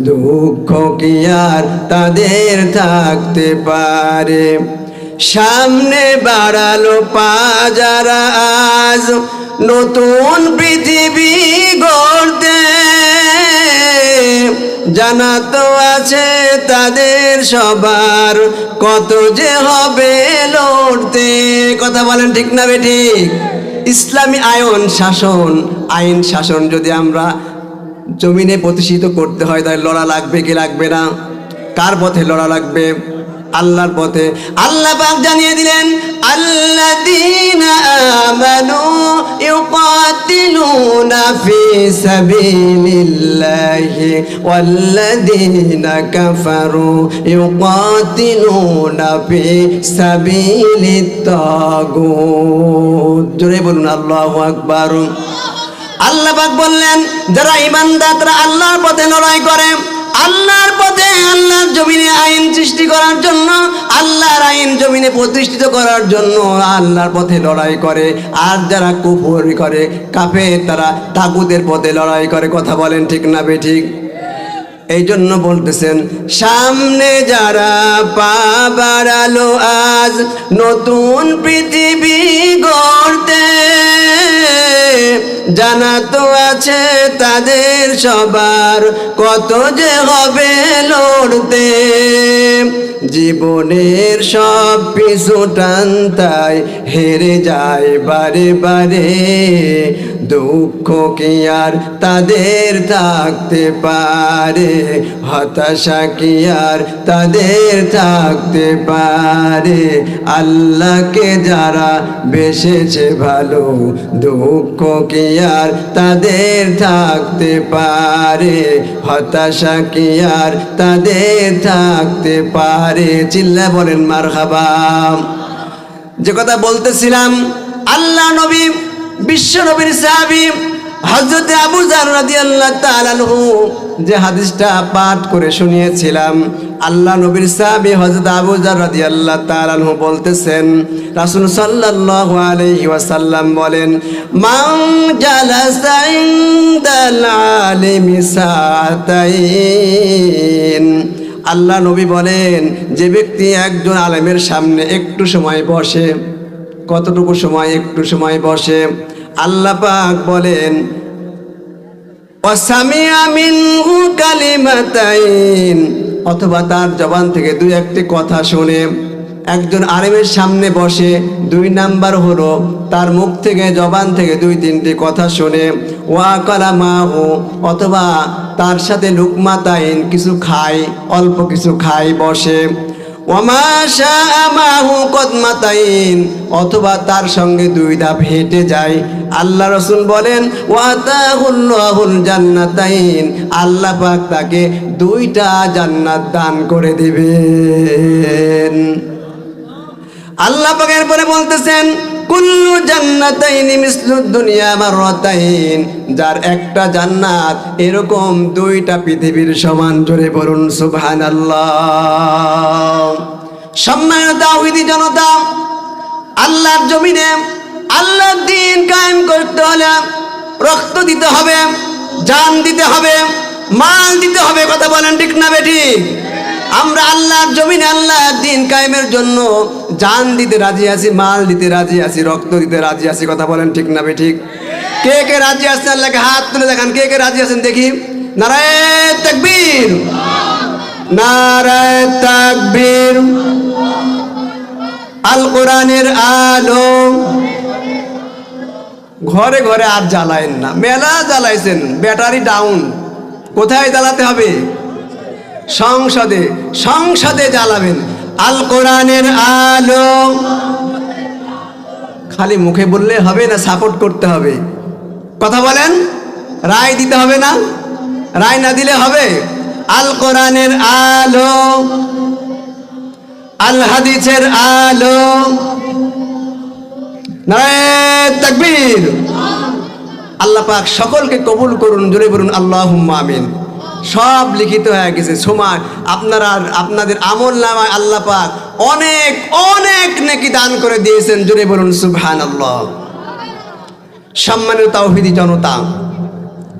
দুঃখ কি আর তাদের থাকতে পারে? সামনে বাড়ালো পা যারা আজ নতুন পৃথিবী গড়তে, জানা তো আছে তাদের সবার কত যে হবে লড়তে। কথা বলেন ঠিক না বেঠিক? ইসলামী আইন শাসন যদি আমরা জমিনে প্রতিষ্ঠিত করতে হয়, তাহলে লড়া লাগবে কি লাগবে না? কার পথে লড়া লাগবে? আল্লাহর পথে। আল্লাহ পাক জানিয়ে দিলেন আল্লাযীনা আমানু ইউকাতিলুনা ফি সাবিলিল্লাহি ওয়াল্লাযীনা কাফারু ইউকাতিলুনা ফি সাবিলিত তাগুত। জোরে বলুন আল্লাহু আকবার। আল্লাহ পাক বললেন যারা ঈমানদার তারা আল্লাহর পথে লড়াই করে, আল্লাহর পথে আল্লাহর জমিনে আইন সৃষ্টি করার জন্য, আল্লাহর আইন জমিনে প্রতিষ্ঠিত করার জন্য আল্লাহর পথে লড়াই করে। আর যারা কুফর করে কাফের তারা তাগুতের পথে লড়াই করে। কথা বলেন ঠিক না বেঠিক? এই জন্য বলতেছেন সামনে যারা পা বাড়ালো আজ নতুন পৃথিবী গড়তে, জানা তো আছে তাদের সবার কত যে হবে লড়তে। জীবনের সব পিছু টানতায় হেরে যায় বারে বারে, দুঃখ কি আর তাদের থাকতে পারে, হতাশা কি আর তাদের থাকতে পারে। আল্লাহকে যারা বেসেছে ভালো, দুঃখ কি আর তাদের থাকতে পারে, হতাশা কি আর তাদের থাকতে পারে। চিল্লা বলেন মারহাবা। যে কথা বলতেছিলাম, আল্লাহ নবী বিশ্ব নবীর সাহাবী হযরত আবু যার রাদিয়াল্লাহু তাআলা আনহু যে হাদিসটা পাঠ করে শুনিয়েছিলাম, আল্লাহ নবীর সাহাবী হযরত আবু যার রাদিয়াল্লাহু তাআলা আনহু বলতেছেন রাসূল সাল্লাল্লাহু আলাইহি ওয়াসাল্লাম বলেন মান জালাসা ইনদাল আলিমি সাতাইন। আল্লাহ নবী বলেন যে ব্যক্তি একজন আলেমের সামনে একটু সময় বসে, কতটুকু সময়? একটু সময় বসে, আল্লাহ পাক বলেন ওয়াসামিআ মিনহু কালিমাতাইন, অথবা তার জবান থেকে দুই একটি কথা শুনে। একজন আলেমের সামনে বসে, দুই নাম্বার হলো তার মুখ থেকে জবান থেকে দুই তিনটি কথা শুনে। ওয়া কালামাহু, অথবা তার সাথে লুকমাতাইন, কিছু খায়, অল্প কিছু খায় বসে। ওমা শাআ মাহু কদমাতাইন, অথবা তার সঙ্গে দুই ধাপ হেঁটে যায়। আল্লাহ রাসূল বলেন ওয়াতাহুল্লাহুল জান্নাতাইন, আল্লাহ পাক তাকে দুইটা জান্নাত দান করে দিবেন। আল্লাহ পাক এরপরে বলতেছেন কুল্লু জান্নাতাইনি মিসলুদ দুনিয়া মাররাতাইন, যার একটা জান্নাত এরকম দুইটা পৃথিবীর সমান। জোরে বলুন সুবহানাল্লাহ। সম্মানিত তাওহীদি জনতা, আল্লাহর জমিনে আল্লাহর দ্বীন কায়েম করতে হলে রক্ত দিতে হবে, জান দিতে হবে, মাল দিতে হবে। কথা বলেন ঠিক না বেঠিক? আমরা আল্লাহর জমিনে আল্লাহর দ্বীন কায়েমের জন্য জান দিতে রাজি আছি, মাল দিতে রাজি আছি, রক্ত দিতে রাজি আছি। কথা বলেন ঠিক না বেঠিক? কে কে রাজি আছেন? আল্লাহকে হাত তুলে দেখান, কে কে রাজি আছেন দেখি। নারায়ে তাকবীর, নারায়ে তাকবীর। আল কোরআনের আলো ঘরে ঘরে আর জ্বালায়েন না, মেলা জ্বালাইছেন, ব্যাটারি ডাউন। কোথায় জ্বালাতে হবে? সংসদে, সংসদে জ্বালাবেন। আল কোরআনের আলো খালি মুখে বললে হবে না, সাপোর্ট করতে হবে। কথা বলেন, রায় দিতে হবে না? রায় না দিলে হবে? আল কোরআনের আলো, আল হাদিসের আলো। নারায়ে তাকবীর। আল্লাহ পাক সকলকে কবুল করুন। জোরে বলুন আল্লাহুম্মা আমিন। সব লিখিত হয়ে গেছে। সময় আপনারা আপনাদের আমল নামায় আল্লাহ পাক অনেক অনেক নেকি দান করে দিয়েছেন। জোরে বলুন সুবহানাল্লাহ। সম্মানিত তাওহীদি জনতা,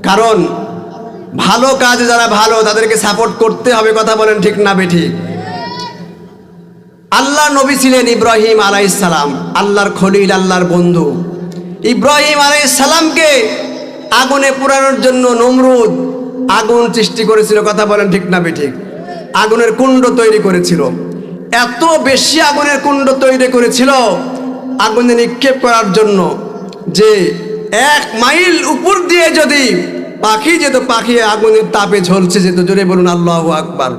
কারণ ভালো কাজে যারা ভালো তাদেরকে সাপোর্ট করতে হবে। কথা বলেন ঠিক না বেঠিক? আল্লাহ নবী ছিলেন ইব্রাহিম আলাইহিস সালাম, আল্লাহর খলিল, আল্লাহর বন্ধু। ইব্রাহিম আলাইহিস সালামকে আগুনে পোড়ানোর জন্য নমরুদ আগুন সৃষ্টি করেছিল। কথা বলেন ঠিক না বেঠিক? আগুনের কুণ্ড তৈরি করেছিল। এত বেশি আগুনের কুণ্ড তৈরি করেছিল আগুনে নিক্ষেপ করার জন্য যে 1 মাইল উপর দিয়ে যদি পাখি যেত, পাখি আগুনের তাপে ঝলসে যেত। জোরে বলুন আল্লাহু আকবার।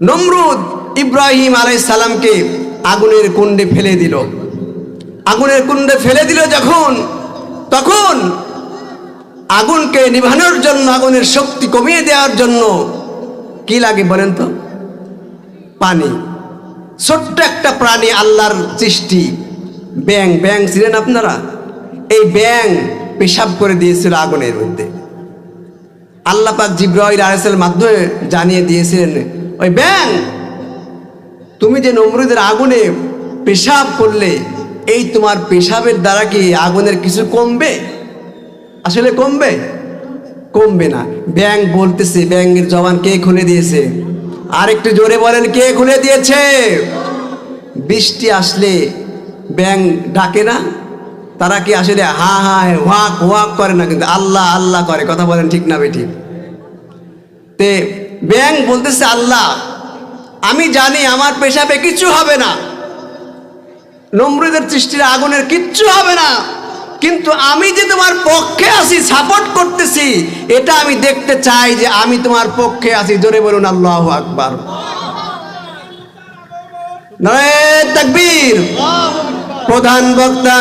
নমরুদ ইব্রাহিম আলাইহিস সালামকে আগুনের কুণ্ডে ফেলে দিল। আগুনের কুণ্ডে ফেলে দিল যখন, তখন আগুনকে নিভানোর জন্য, আগুনের শক্তি কমিয়ে দেওয়ার জন্য কি লাগে বলেন তো? পানি। ছোট্ট একটা প্রাণী, আল্লাহর সৃষ্টি, ব্যাং। ব্যাং ছিলেন আপনারা? এই ব্যাং পেশাব করে দিয়েছিল আগুনের মধ্যে। আল্লাহ পাক জিবরাইল আলাইহিস সালামের মাধ্যমে জানিয়ে দিয়েছিলেন, ওই ব্যাং, তুমি যে নমরুদের আগুনে পেশাব করলে, এই তোমার পেশাবের দ্বারা কি আগুনের কিছু কমবে? আসলে কমবে? কমবে না। ব্যাং বলতেছে, ব্যাঙের জবান কে খুলে দিয়েছে? আর একটু জোরে বলেন, কে খুলে দিয়েছে? বৃষ্টি আসলে ব্যাং ডাকে না? তারা কি আসলে হা হা ওয়াক ওয়াক করে না, কিন্তু আল্লাহ আল্লাহ করে। কথা বলেন ঠিক না বেঠিক? তে ব্যাং বলতেছে, আল্লাহ আমি জানি আমার পেশাবে কিচ্ছু হবে না, নমরুদের সৃষ্টির আগুনের কিচ্ছু হবে না, কিন্তু আমি যে তোমার পক্ষে আছি, সাপোর্ট করতেছি, এটা আমি দেখতে চাই যে আমি তোমার পক্ষে আছি। জোরে বলুন আল্লাহু আকবার। নারে তাকবীর। প্রধান বক্তা